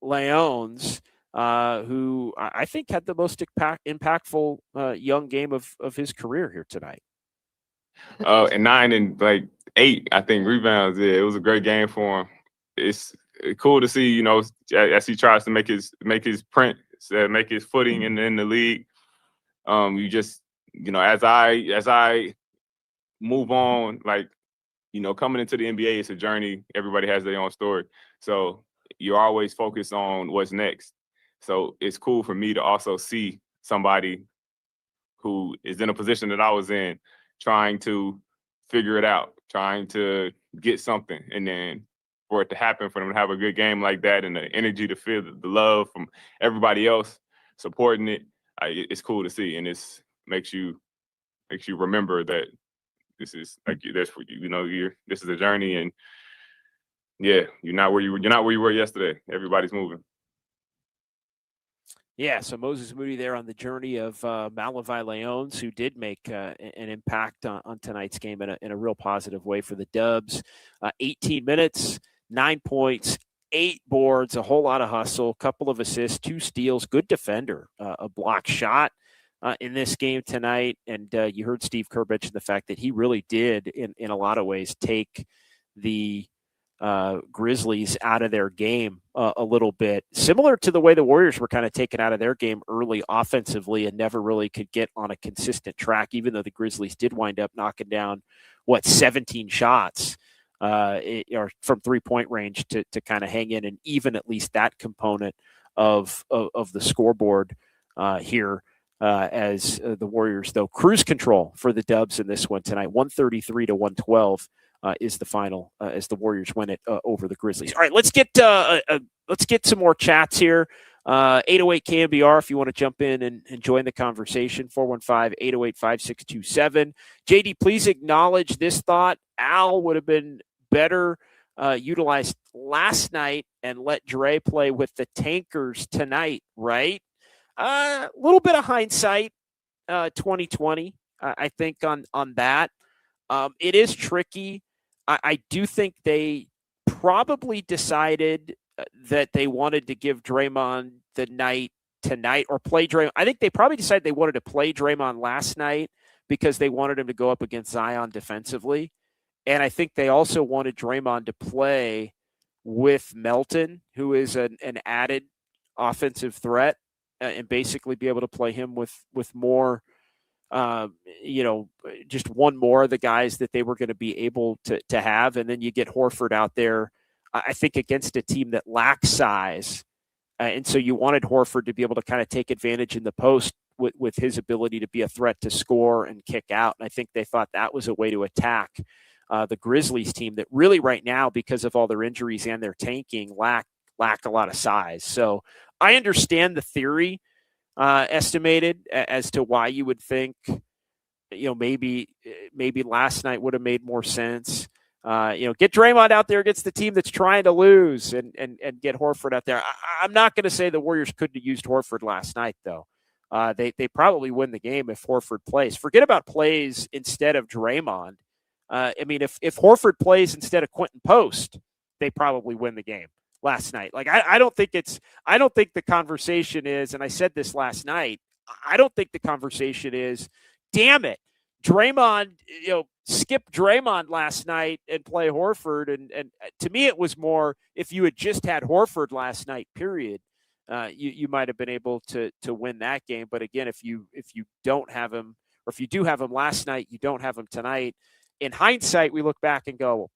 Leones, who I think had the most impactful young game of his career here tonight. And 9 and 8, I think, rebounds. Yeah, it was a great game for him. It's cool to see, as he tries to make his print, make his footing in the league. You just, as I move on, coming into the NBA, it's a journey. Everybody has their own story. So you're always focused on what's next. So it's cool for me to also see somebody who is in a position that I was in, trying to figure it out, trying to get something. And then for it to happen, for them to have a good game like that, and the energy to feel the love from everybody else supporting it. It's cool to see, and it makes you remember that this is like this for you. This is a journey, and yeah, you're not where you were yesterday. Everybody's moving. Yeah, so Moses Moody there on the journey of Malavi Leones, who did make an impact on tonight's game in a real positive way for the Dubs. 18 minutes, 9 points, 8 boards, a whole lot of hustle, a couple of assists, 2 steals, good defender, a block shot in this game tonight. And you heard Steve Kerr mention the fact that he really did, in a lot of ways, take the Grizzlies out of their game a little bit, similar to the way the Warriors were kind of taken out of their game early offensively and never really could get on a consistent track, even though the Grizzlies did wind up knocking down 17 shots or from 3-point range to kind of hang in and even at least that component of the scoreboard here as the Warriors, though, cruise control for the Dubs in this one tonight. 133-112 is the final as the Warriors win it over the Grizzlies. All right, let's get some more chats here. 808 KMBR if you want to jump in and join the conversation. 415-808-5627. JD, please acknowledge this thought. Al would have been better utilized last night and let Dre play with the tankers tonight, right? A little bit of hindsight, 2020, I think on that. It is tricky. I do think they probably decided that they wanted to give Draymond the night tonight or play Draymond. I think they probably decided they wanted to play Draymond last night because they wanted him to go up against Zion defensively. And I think they also wanted Draymond to play with Melton, who is an added offensive threat, and basically be able to play him with more just one more of the guys that they were going to be able to have. And then you get Horford out there, I think, against a team that lacks size. And so you wanted Horford to be able to kind of take advantage in the post with his ability to be a threat to score and kick out. And I think they thought that was a way to attack the Grizzlies team that really right now, because of all their injuries and their tanking, lack a lot of size. So I understand the theory estimated as to why you would think, maybe last night would have made more sense. Get Draymond out there against the team that's trying to lose and get Horford out there. I'm not going to say the Warriors couldn't have used Horford last night, though. They probably win the game if Horford plays. Forget about plays instead of Draymond. If Horford plays instead of Quentin Post, they probably win the game last night. Like, I don't think the conversation is, and I said this last night, I don't think the conversation is, damn it, Draymond, skip Draymond last night and play Horford. And to me, it was more, if you had just had Horford last night, period, you might have been able to win that game. But again, if you don't have him, or if you do have him last night, you don't have him tonight. In hindsight, we look back and go, well,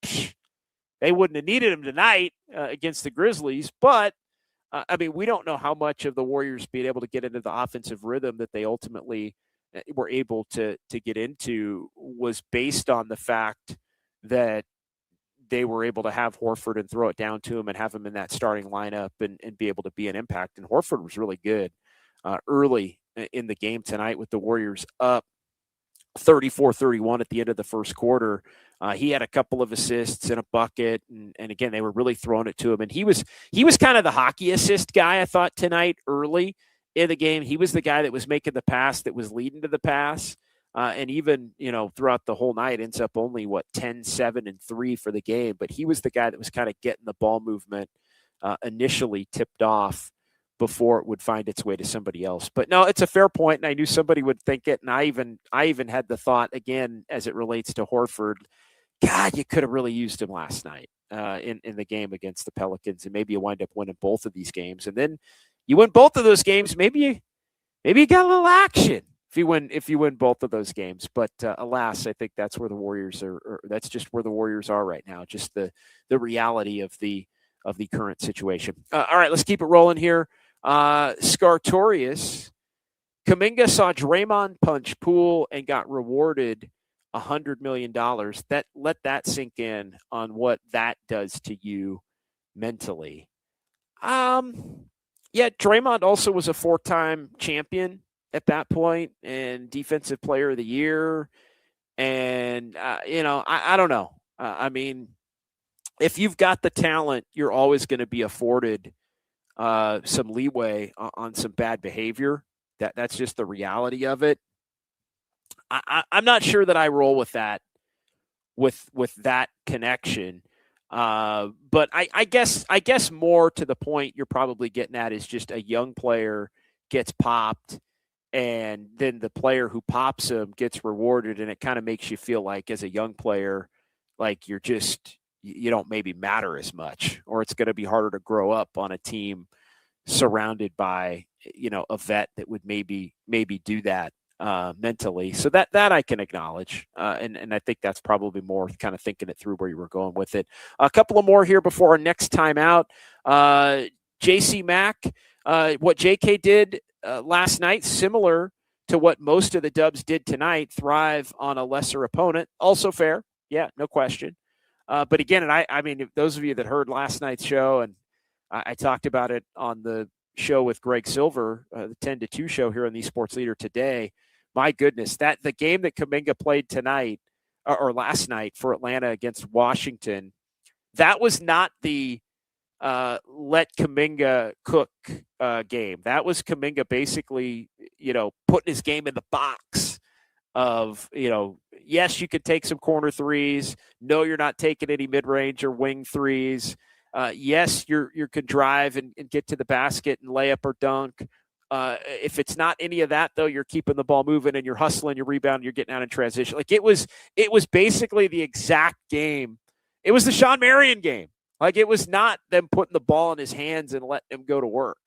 they wouldn't have needed him tonight against the Grizzlies. But, we don't know how much of the Warriors being able to get into the offensive rhythm that they ultimately were able to get into was based on the fact that they were able to have Horford and throw it down to him and have him in that starting lineup and be able to be an impact. And Horford was really good early in the game tonight with the Warriors up 34-31 at the end of the first quarter. He had a couple of assists and a bucket. And again, they were really throwing it to him. And he was kind of the hockey assist guy, I thought, tonight early in the game. He was the guy that was making the pass, that was leading to the pass. And even, throughout the whole night, ends up only 10, 7, and 3 for the game. But he was the guy that was kind of getting the ball movement initially tipped off before it would find its way to somebody else. But no, it's a fair point, and I knew somebody would think it. And I even had the thought, again, as it relates to Horford, God, you could have really used him last night in the game against the Pelicans, and maybe you wind up winning both of these games. And then you win both of those games, maybe you got a little action if you win both of those games. But alas, I think that's where the Warriors are. That's just where the Warriors are right now. Just the reality of the current situation. All right, let's keep it rolling here. Scartorius, Kuminga saw Draymond punch Poole and got rewarded $100 million. Let that sink in on what that does to you mentally. Yeah, Draymond also was a 4-time champion at that point and defensive player of the year. And, I don't know. I mean, if you've got the talent, you're always going to be afforded some leeway on some bad behavior. That's just the reality of it. I'm not sure that I roll with that, with that connection. But I guess more to the point you're probably getting at is just a young player gets popped, and then the player who pops him gets rewarded, and it kind of makes you feel like, as a young player, like you don't maybe matter as much, or it's going to be harder to grow up on a team surrounded by, a vet that would maybe do that mentally. So that I can acknowledge. And I think that's probably more kind of thinking it through where you were going with it. A couple of more here before our next time out. JC Mack, what JK did last night, similar to what most of the Dubs did tonight, thrive on a lesser opponent. Also fair. Yeah, no question. But again, and I mean, those of you that heard last night's show, and I talked about it on the show with Greg Silver, the 10 to 2 show here on the Sports Leader today. My goodness, that the game that Kuminga played tonight or last night for Atlanta against Washington, that was not the let Kuminga cook game. That was Kuminga basically, putting his game in the box of, yes, you could take some corner threes. No, you're not taking any mid-range or wing threes. Yes, you can drive and get to the basket and layup or dunk. If it's not any of that, though, you're keeping the ball moving and you're hustling, you're rebounding, you're getting out in transition. Like it was basically the exact game. It was the Sean Marion game. Like it was not them putting the ball in his hands and letting him go to work.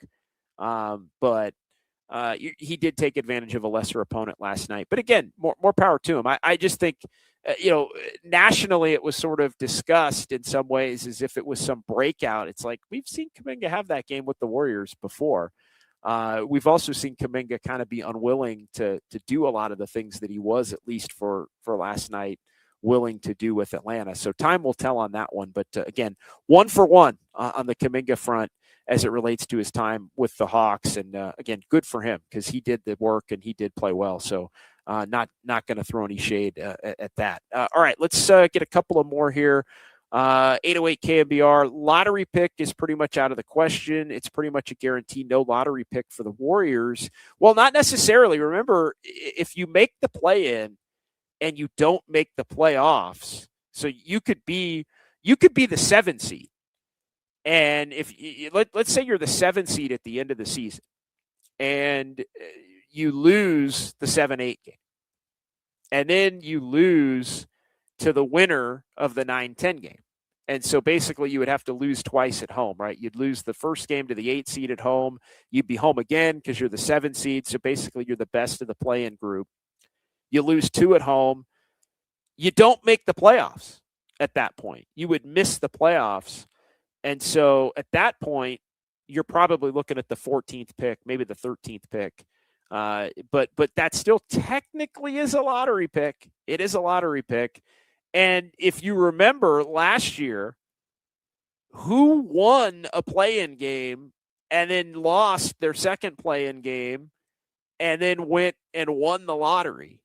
But he did take advantage of a lesser opponent last night. But again, more power to him. I just think, nationally it was sort of discussed in some ways as if it was some breakout. It's like we've seen Kuminga have that game with the Warriors before. We've also seen Kuminga kind of be unwilling to do a lot of the things that he was, at least for last night, willing to do with Atlanta. So time will tell on that one. But again, 1 for 1 on the Kuminga front as it relates to his time with the Hawks. And again, good for him because he did the work and he did play well. So not going to throw any shade at that. All right, let's get a couple of more here. 808 KNBR, lottery pick is pretty much out of the question. It's pretty much a guarantee no lottery pick for the Warriors. Well, not necessarily. Remember, if you make the play-in and you don't make the playoffs, so you could be the 7 seed. And if let's say you're the 7 seed at the end of the season and you lose the 7-8 game, and then you lose to the winner of the 9-10 game. And so basically you would have to lose twice at home, right? You'd lose the first game to the 8 seed at home. You'd be home again because you're the 7 seed. So basically you're the best of the play-in group. You lose 2 at home. You don't make the playoffs at that point. You would miss the playoffs. And so at that point, you're probably looking at the 14th pick, maybe the 13th pick. But that still technically is a lottery pick. It is a lottery pick. And if you remember last year, who won a play-in game and then lost their second play-in game and then went and won the lottery?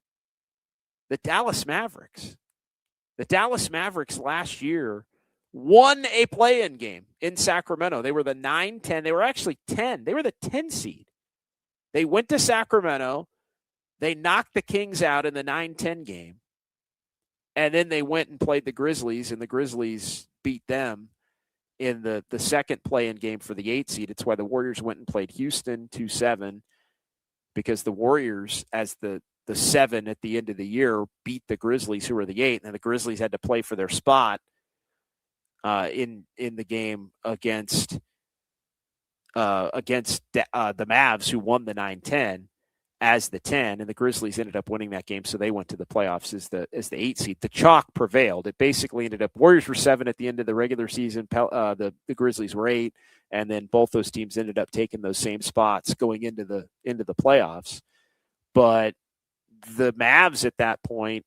The Dallas Mavericks. The Dallas Mavericks last year won a play-in game in Sacramento. They were the 9-10. They were actually 10. They were the 10 seed. They went to Sacramento. They knocked the Kings out in the 9-10 game. And then they went and played the Grizzlies, and the Grizzlies beat them in the second play-in game for the 8 seed. It's why the Warriors went and played Houston 2-7, because the Warriors, as the 7 at the end of the year, beat the Grizzlies, who were the 8, and then the Grizzlies had to play for their spot in the game against the Mavs, who won the 9-10 as the 10, and the Grizzlies ended up winning that game, so they went to the playoffs as the 8 seed. The chalk prevailed. It basically ended up Warriors were 7 at the end of the regular season. The Grizzlies were 8, and then both those teams ended up taking those same spots going into the playoffs. But the Mavs at that point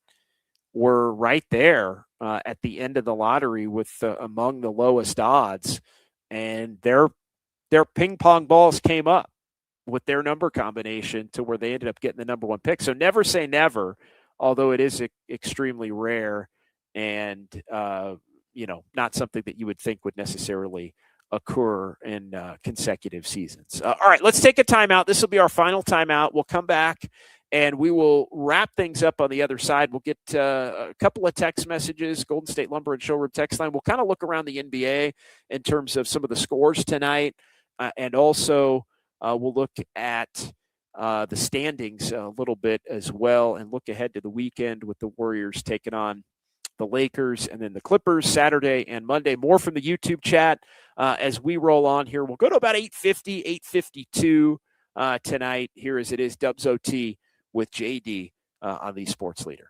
were right there at the end of the lottery with among the lowest odds, and their ping pong balls came up with their number combination to where they ended up getting the number one pick. So never say never, although it is extremely rare and, not something that you would think would necessarily occur in consecutive seasons. All right, let's take a timeout. This will be our final timeout. We'll come back and we will wrap things up on the other side. We'll get a couple of text messages, Golden State Lumber and Showroom text line. We'll kind of look around the NBA in terms of some of the scores tonight, and also we'll look at the standings a little bit as well and look ahead to the weekend with the Warriors taking on the Lakers and then the Clippers Saturday and Monday. More from the YouTube chat as we roll on here. We'll go to about 8:50, 8:52 tonight here as it is Dubs OT with JD on the Sports Leader.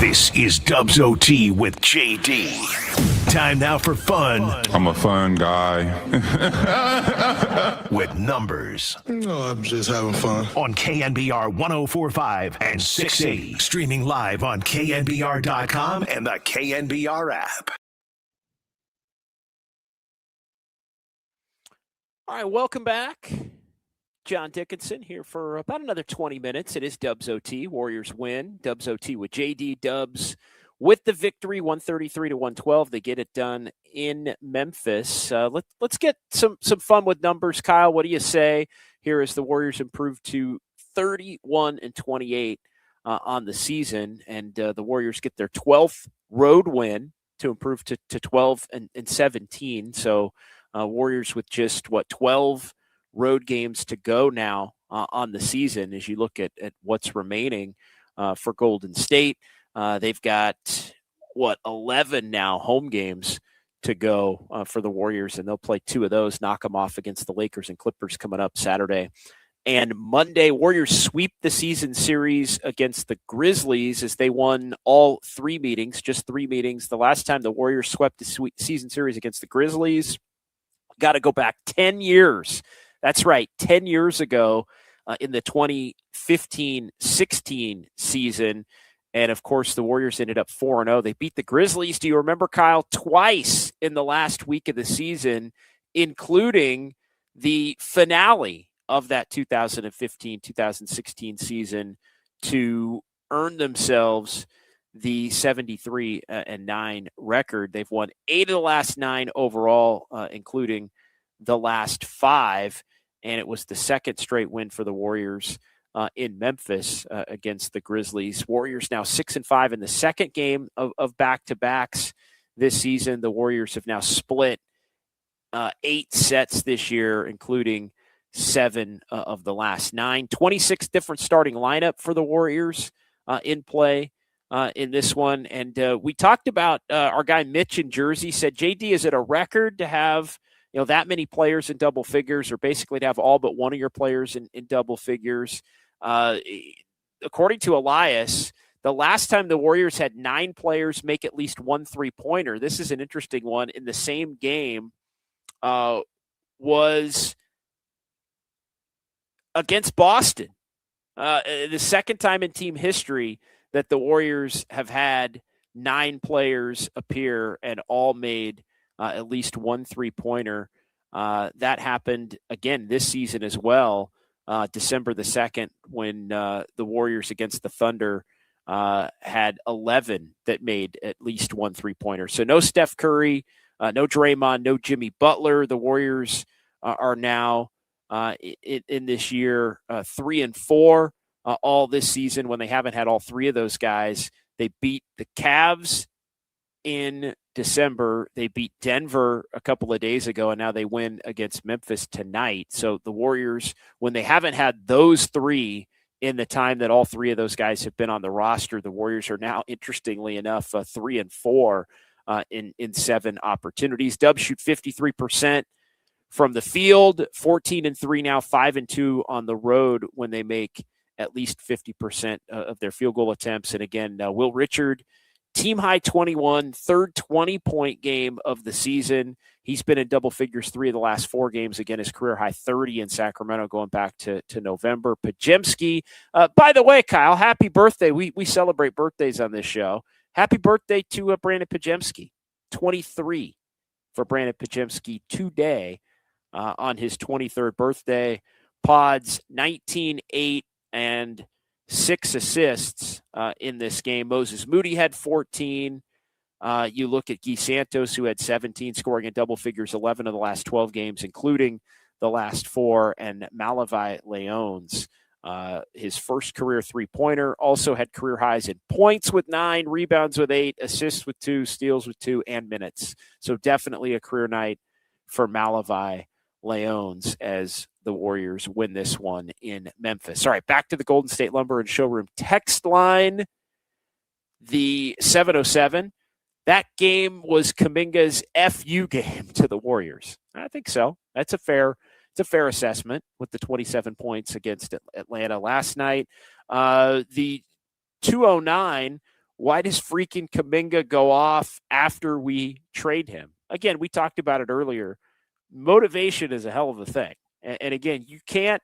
This is Dubs OT with JD. Time now for fun. I'm a fun guy. With numbers. No, I'm just having fun. On KNBR 104.5 and 680. Streaming live on KNBR.com and the KNBR app. All right, welcome back. John Dickinson here for about another 20 minutes. It is Dubs OT. Warriors win. Dubs OT with JD. Dubs with the victory, 133-112. They get it done in Memphis. Let's get some fun with numbers. Kyle, what do you say here as the Warriors improve to 31-28 on the season, and the Warriors get their 12th road win to improve to 12-17. So Warriors with just 12 road games to go now on the season. As you look at what's remaining for Golden State, they've got 11 now home games to go for the Warriors, and they'll play 2 of those, knock them off against the Lakers and Clippers coming up Saturday and Monday. Warriors sweep the season series against the Grizzlies as they won all 3 meetings, just 3 meetings. The last time the Warriors swept the season series against the Grizzlies, got to go back 10 years. That's right, 10 years ago in the 2015-16 season. And, of course, the Warriors ended up 4-0. They beat the Grizzlies, do you remember, Kyle, twice in the last week of the season, including the finale of that 2015-2016 season to earn themselves the 73-9 record. They've won 8 of the last 9 overall, including the last 5, and it was the second straight win for the Warriors in Memphis against the Grizzlies. Warriors now 6-5 in the second game of back-to-backs this season. The Warriors have now split 8 sets this year, including 7 of the last 9. 26 different starting lineup for the Warriors in play in this one. And we talked about our guy Mitch in Jersey said, JD, is it a record to have that many players in double figures, or basically to have all but one of your players in double figures? According to Elias, the last time the Warriors had 9 players make at least 1 3-pointer, this is an interesting one, in the same game, was against Boston. The second time in team history that the Warriors have had 9 players appear and all made at least 1 3-pointer. That happened again this season as well, December the 2nd, when the Warriors against the Thunder had 11 that made at least 1 3-pointer. So no Steph Curry, no Draymond, no Jimmy Butler. The Warriors are now in this year 3-4 all this season when they haven't had all 3 of those guys. They beat the Cavs in December. They beat Denver a couple of days ago, and now they win against Memphis tonight. So the Warriors, when they haven't had those 3 in the time that all 3 of those guys have been on the roster, the Warriors are now, interestingly enough, 3-4 in 7 opportunities. Dubs shoot 53% from the field, 14-3 now, 5-2 on the road when they make at least 50% of their field goal attempts. And again, Will Richard, team high 21, third 20-point game of the season. He's been in double figures 3 of the last 4 games. Again, his career high 30 in Sacramento going back to November. Podziemski, by the way, Kyle, happy birthday. We celebrate birthdays on this show. Happy birthday to Brandon Podziemski, 23 for Brandon Podziemski today on his 23rd birthday. Pods, 19-8 and 6 assists in this game. Moses Moody had 14. You look at Gui Santos, who had 17, scoring in double figures 11 of the last 12 games, including the last 4. And Malavi Leones, his first career 3-pointer, also had career highs in points with 9, rebounds with 8, assists with 2, steals with 2, and minutes. So definitely a career night for Malavi Leones as the Warriors win this one in Memphis. All right, back to the Golden State Lumber and Showroom text line. The 707. That game was Kaminga's FU game to the Warriors. I think so. It's a fair assessment with the 27 points against Atlanta last night. The 209 why does freaking Kaminga go off after we trade him? Again, we talked about it earlier. Motivation is a hell of a thing. And again, you can't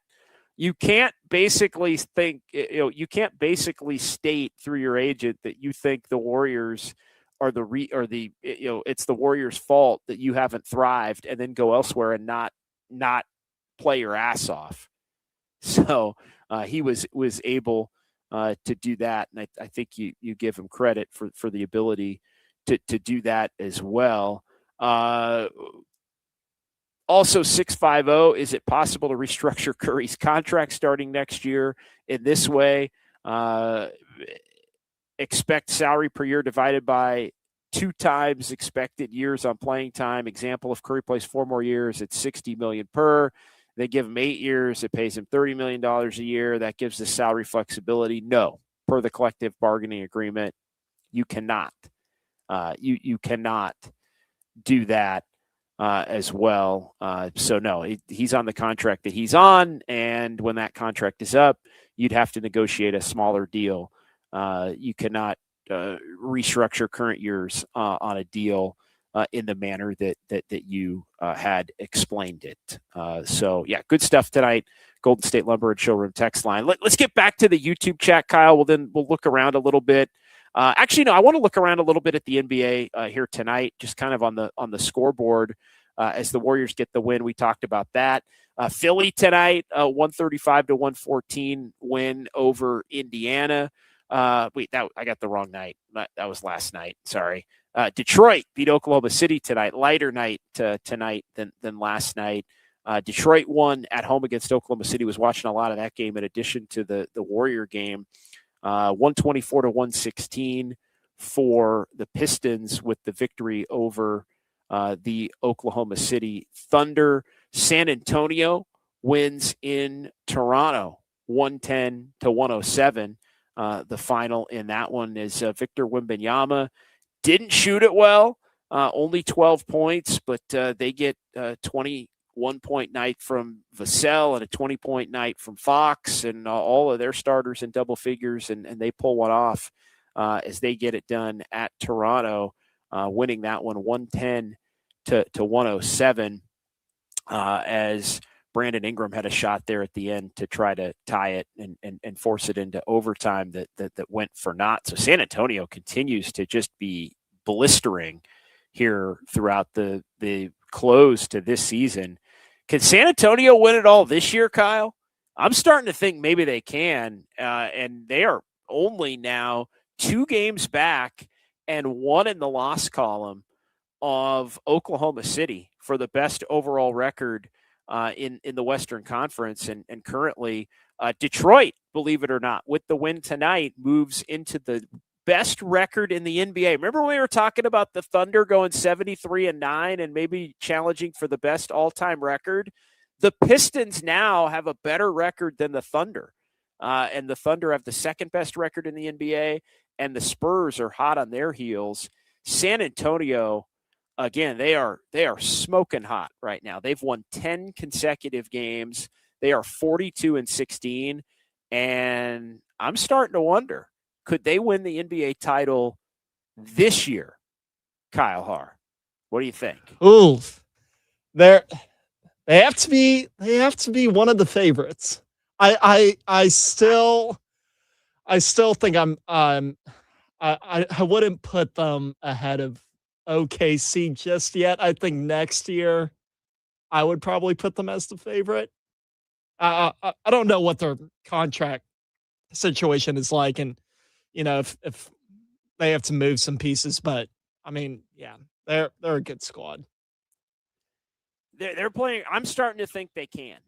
basically think, you can't basically state through your agent that you think the Warriors are it's the Warriors' fault that you haven't thrived, and then go elsewhere and not play your ass off. So he was able to do that, and I think you give him credit for the ability to do that as well. Also, 650, is it possible to restructure Curry's contract starting next year in this way? Expect salary per year divided by 2 times expected years on playing time. Example, if Curry plays 4 more years, it's $60 million per. They give him 8 years. It pays him $30 million a year. That gives the salary flexibility. No, per the collective bargaining agreement, you cannot. You cannot do that as well. So no, he's on the contract that he's on, and when that contract is up, you'd have to negotiate a smaller deal. You cannot restructure current years on a deal in the manner that you had explained it. So yeah, good stuff tonight. Golden State Lumber and Showroom text line. Let's get back to the YouTube chat, Kyle. We'll look around a little bit. Actually, no, I want to look around a little bit at the NBA here tonight, just kind of on the scoreboard as the Warriors get the win. We talked about that. Philly tonight, 135-114 win over Indiana. I got the wrong night. That was last night. Sorry. Detroit beat Oklahoma City tonight. Lighter night tonight than last night. Detroit won at home against Oklahoma City. Was watching a lot of that game in addition to the Warrior game. 124-116 for the Pistons with the victory over the Oklahoma City Thunder. San Antonio wins in Toronto, 110-107. The final in that one is Victor Wembanyama. Didn't shoot it well, only 12 points, but they get 21-point night from Vassell and a 20-point night from Fox and all of their starters in double figures, and they pull one off as they get it done at Toronto, winning that one 110-107 as Brandon Ingram had a shot there at the end to try to tie it and force it into overtime that went for naught. So San Antonio continues to just be blistering here throughout the close to this season. Can San Antonio win it all this year, Kyle? I'm starting to think maybe they can, and they are only now 2 games back and 1 in the loss column of Oklahoma City for the best overall record in the Western Conference. And currently Detroit, believe it or not, with the win tonight, moves into the best record in the NBA. Remember when we were talking about the Thunder going 73-9 and maybe challenging for the best all-time record? The Pistons now have a better record than the Thunder. And the Thunder have the second best record in the NBA, and the Spurs are hot on their heels. San Antonio, again, they are smoking hot right now. They've won 10 consecutive games. They are 42-16, and I'm starting to wonder, could they win the NBA title this year? Kyle Haar, what do you think? Ooh, they have to be one of the favorites. I still think I wouldn't put them ahead of OKC just yet. I think next year I would probably put them as the favorite. I don't know what their contract situation is like, and if they have to move some pieces, but I mean, yeah, they're a good squad. They're playing. I'm starting to think they can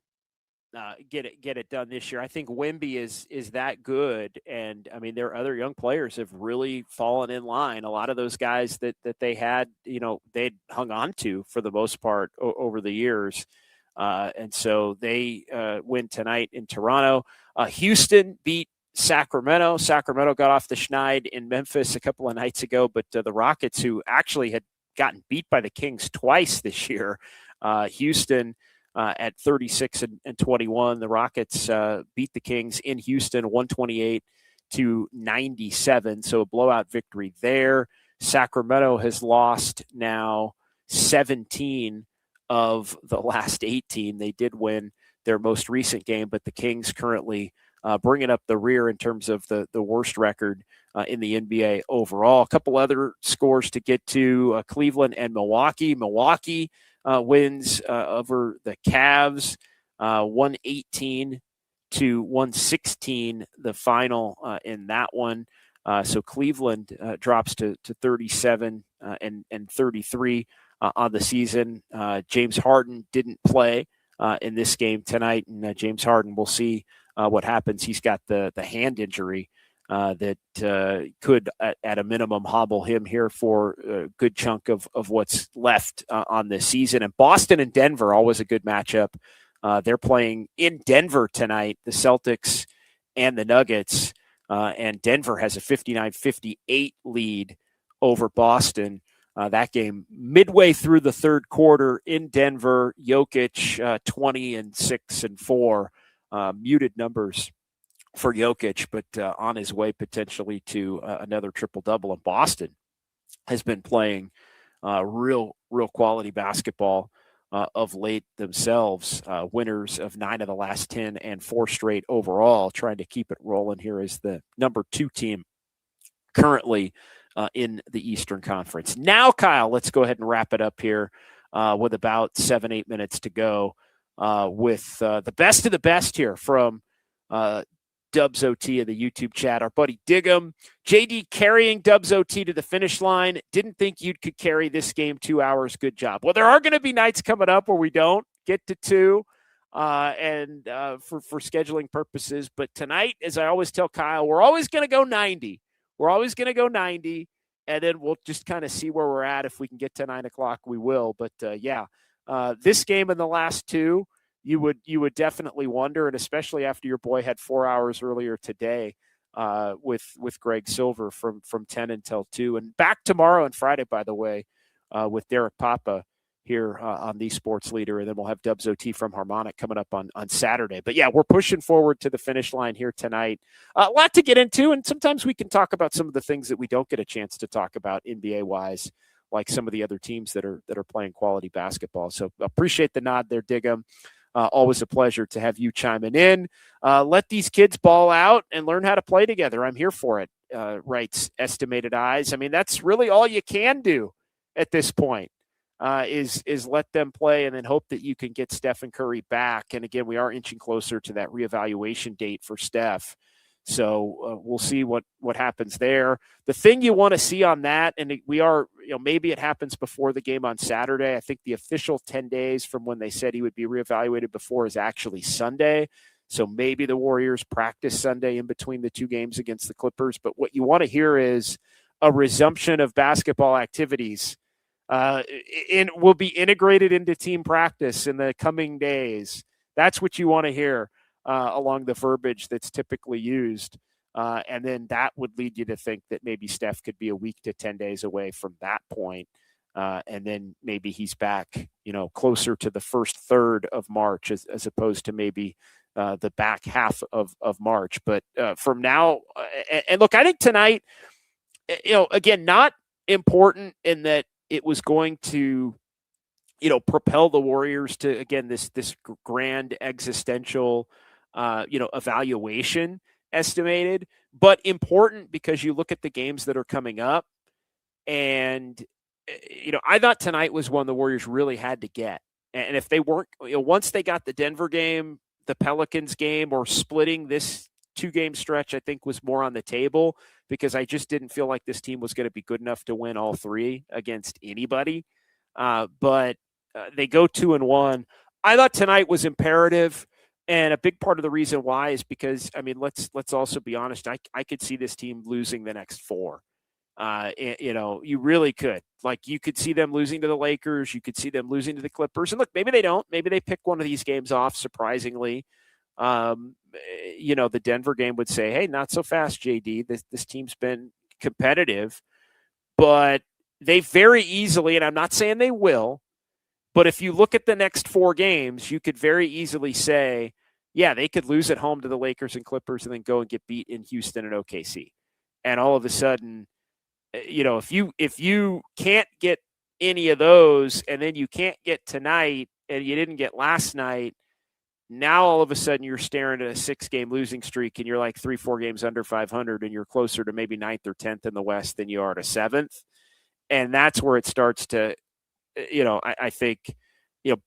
get it done this year. I think Wemby is that good, and I mean, their other young players have really fallen in line. A lot of those guys that they had, they'd hung on to for the most part over the years, and so they win tonight in Toronto. Houston beat Sacramento. Sacramento got off the schneid in Memphis a couple of nights ago, but the Rockets, who actually had gotten beat by the Kings twice this year, Houston at 36-21. The Rockets beat the Kings in Houston 128-116. to 97. So a blowout victory there. Sacramento has lost now 17 of the last 18. They did win their most recent game, but the Kings currently bringing up the rear in terms of the worst record in the NBA overall. A couple other scores to get to, Cleveland and Milwaukee. Milwaukee wins over the Cavs, 118 to 116, the final in that one. So Cleveland drops to 37 and 33 on the season. James Harden didn't play in this game tonight, and James Harden, we'll see what happens. He's got the hand injury that could, at a minimum, hobble him here for a good chunk of what's left on this season. And Boston and Denver, always a good matchup. They're playing in Denver tonight, the Celtics and the Nuggets, and Denver has a 59-58 lead over Boston. That game midway through the third quarter in Denver. Jokic 20 and 6 and 4, muted numbers for Jokic, but on his way potentially to another triple-double. And Boston has been playing real quality basketball of late themselves, winners of 9 of the last 10 and 4 straight overall, trying to keep it rolling here as the number 2 team currently in the Eastern Conference. Now, Kyle, let's go ahead and wrap it up here with about 7-8 minutes to go with the best of the best here from Dubs OT in the YouTube chat. Our buddy Diggum, JD carrying Dubs OT to the finish line. Didn't think you could carry this game 2 hours. Good job. Well, there are going to be nights coming up where we don't get to 2 and for scheduling purposes. But tonight, as I always tell Kyle, we're always going to go 90. We're always going to go 90, and then we'll just kind of see where we're at. If we can get to 9 o'clock, we will. But this game and the last 2, you would definitely wonder, and especially after your boy had 4 hours earlier today with Greg Silver from 10 until 2, and back tomorrow and Friday, by the way, with Derek Papa here on the Sports Leader, and then we'll have Dubs OT from Harmonic coming up on Saturday. But yeah, we're pushing forward to the finish line here tonight. A lot to get into, and sometimes we can talk about some of the things that we don't get a chance to talk about NBA-wise, like some of the other teams that are playing quality basketball. So appreciate the nod there, Diggum. Always a pleasure to have you chiming in. Let these kids ball out and learn how to play together. I'm here for it, writes Estimated Eyes. I mean, that's really all you can do at this point. Is let them play and then hope that you can get Stephen Curry back. And again, we are inching closer to that reevaluation date for Steph. So we'll see what happens there. The thing you want to see on that, and we are, maybe it happens before the game on Saturday. I think the official 10 days from when they said he would be reevaluated before is actually Sunday. So maybe the Warriors practice Sunday in between the 2 games against the Clippers. But what you want to hear is a resumption of basketball activities. Will be integrated into team practice in the coming days. That's what you want to hear along the verbiage that's typically used. And then that would lead you to think that maybe Steph could be a week to 10 days away from that point. And then maybe he's back, closer to the first third of March as opposed to maybe the back half of March. But from now, and look, I think tonight, again, not important in that it was going to, propel the Warriors to, again, this grand existential, evaluation estimated, but important because you look at the games that are coming up. And, I thought tonight was one the Warriors really had to get. And if they weren't, once they got the Denver game, the Pelicans game, or splitting this 2-game stretch, I think was more on the table, because I just didn't feel like this team was going to be good enough to win all 3 against anybody. But they go 2-1. I thought tonight was imperative, and a big part of the reason why is because, I mean, let's also be honest. I could see this team losing the next 4. You really could. Like, you could see them losing to the Lakers. You could see them losing to the Clippers. And look, maybe they don't. Maybe they pick one of these games off, surprisingly. The Denver game would say, hey, not so fast, JD. This team's been competitive, but they very easily, and I'm not saying they will, but if you look at the next 4 games, you could very easily say yeah, they could lose at home to the Lakers and Clippers and then go and get beat in Houston and OKC. And all of a sudden, if you can't get any of those and then you can't get tonight and you didn't get last night, now all of a sudden you're staring at a 6-game losing streak and you're like 3-4 games under 500 and you're closer to maybe 9th or 10th in the West than you are to 7th. And that's where it starts to, I think,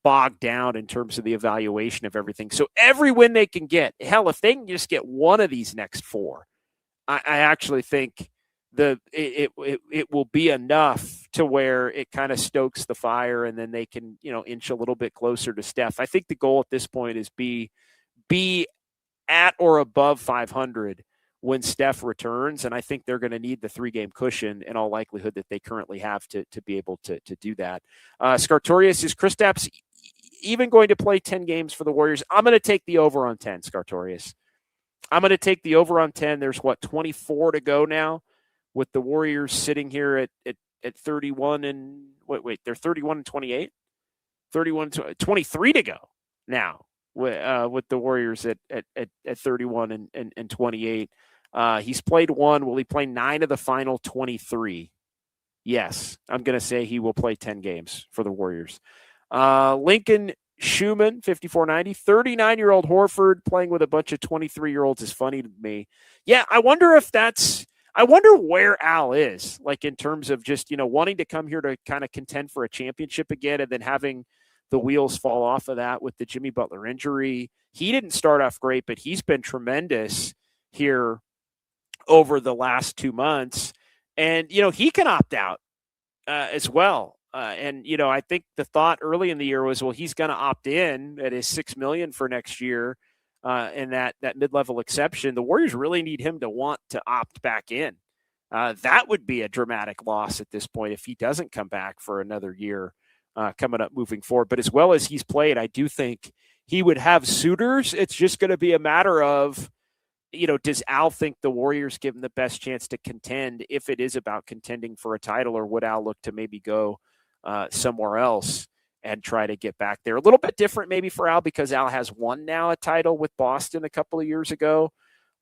bogged down in terms of the evaluation of everything. So every win they can get, hell, if they can just get one of these next 4, I actually think it will be enough to where it kind of stokes the fire, and then they can, inch a little bit closer to Steph. I think the goal at this point is be at or above 500 when Steph returns, and I think they're going to need the 3-game cushion in all likelihood that they currently have to be able to do that. Scartorius, is Kristaps even going to play 10 games for the Warriors? I'm going to take the over on 10, Scartorius. I'm going to take the over on 10. There's 24 to go now, with the Warriors sitting here at 31 and they're 31 and 28, 23 to go now with the Warriors at 31 and 28. He's played 1. Will he play 9 of the final 23? Yes, I'm going to say he will play 10 games for the Warriors. Lincoln Schumann, 5490, 39-year-old Horford playing with a bunch of 23-year-olds is funny to me. Yeah, I wonder where Al is, like in terms of just, wanting to come here to kind of contend for a championship again and then having the wheels fall off of that with the Jimmy Butler injury. He didn't start off great, but he's been tremendous here over the last 2 months. And, he can opt out as well. I think the thought early in the year was, well, he's going to opt in at his $6 million for next year. And that mid-level exception, the Warriors really need him to want to opt back in. That would be a dramatic loss at this point if he doesn't come back for another year coming up moving forward. But as well as he's played, I do think he would have suitors. It's just going to be a matter of, does Al think the Warriors give him the best chance to contend if it is about contending for a title, or would Al look to maybe go somewhere else and try to get back there? A little bit different maybe for Al, because Al has won now a title with Boston a couple of years ago.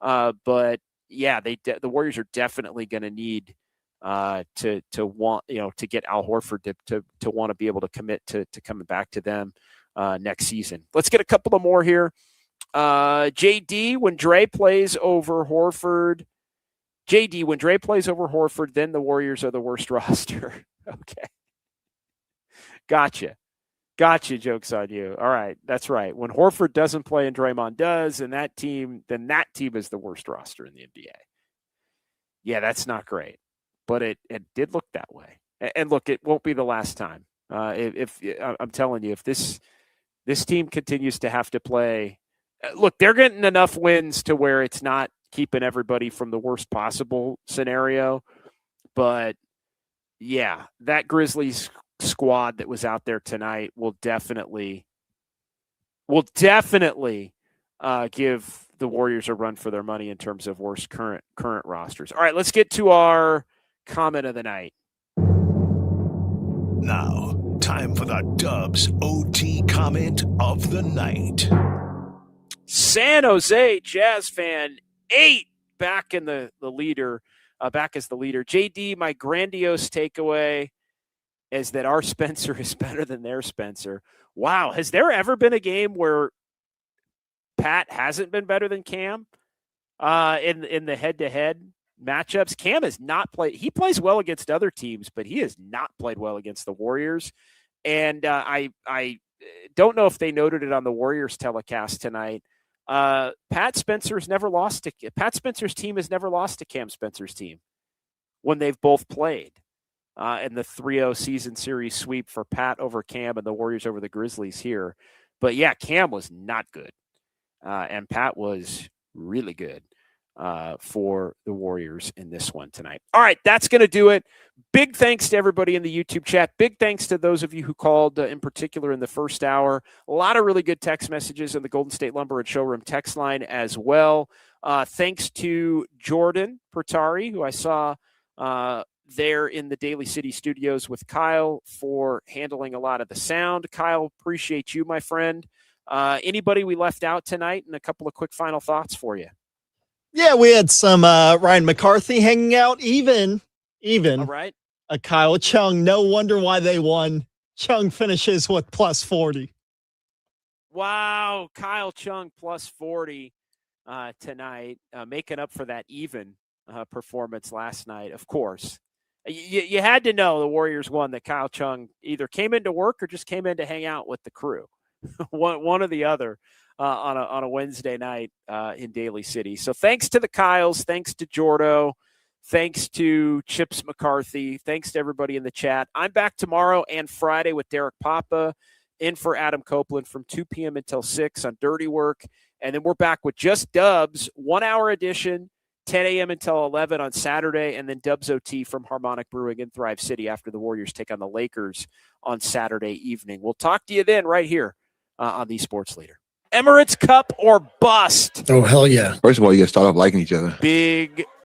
But yeah, the Warriors are definitely going to need to want, to get Al Horford to want to be able to commit to coming back to them next season. Let's get a couple of more here. JD, when Dre plays over Horford, then the Warriors are the worst roster. Okay. Gotcha. Joke's on you. All right. That's right. When Horford doesn't play and Draymond does, and that team is the worst roster in the NBA. Yeah, that's not great, but it did look that way. And look, it won't be the last time. If I'm telling you, if this team continues to have to play, look, they're getting enough wins to where it's not keeping everybody from the worst possible scenario. But yeah, that Grizzlies squad that was out there tonight will definitely give the Warriors a run for their money in terms of worst current rosters. All right, let's get to our comment of the night. Now, time for the Dubs OT comment of the night. San Jose Jazz fan 8 back in the leader, back as the leader. JD, my grandiose takeaway is that our Spencer is better than their Spencer. Wow. Has there ever been a game where Pat hasn't been better than Cam in the head-to-head matchups? Cam has not played. He plays well against other teams, but he has not played well against the Warriors. And I don't know if they noted it on the Warriors telecast tonight. Pat Spencer's team has never lost to Cam Spencer's team when they've both played. In the 3-0 season series sweep for Pat over Cam and the Warriors over the Grizzlies here. But yeah, Cam was not good. And Pat was really good for the Warriors in this one tonight. All right, that's going to do it. Big thanks to everybody in the YouTube chat. Big thanks to those of you who called in particular in the first hour. A lot of really good text messages on the Golden State Lumber and Showroom text line as well. Thanks to Jordan Pertari, who I saw there in the Daly City studios with Kyle for handling a lot of the sound. Kyle, appreciate you, my friend. Anybody we left out tonight, and a couple of quick final thoughts for you. Yeah, we had some Ryan McCarthy hanging out, even All right. a Kyle Chung. No wonder why they won. Chung finishes with plus 40. Wow, Kyle Chung plus 40 tonight, making up for that even performance last night, of course. You had to know the Warriors won that Kyle Chung either came into work or just came in to hang out with the crew. one or the other on a Wednesday night in Daly City. So thanks to the Kyles, thanks to Jordo, thanks to Chips McCarthy, thanks to everybody in the chat. I'm back tomorrow and Friday with Derek Papa, in for Adam Copeland from 2 p.m. until 6 on Dirty Work. And then we're back with just Dubs, 1 hour edition, 10 a.m. until 11 on Saturday, and then Dubs OT from Harmonic Brewing in Thrive City after the Warriors take on the Lakers on Saturday evening. We'll talk to you then right here on the Sports Leader. Emirates Cup or bust? Oh, hell yeah. First of all, you got to start off liking each other. Big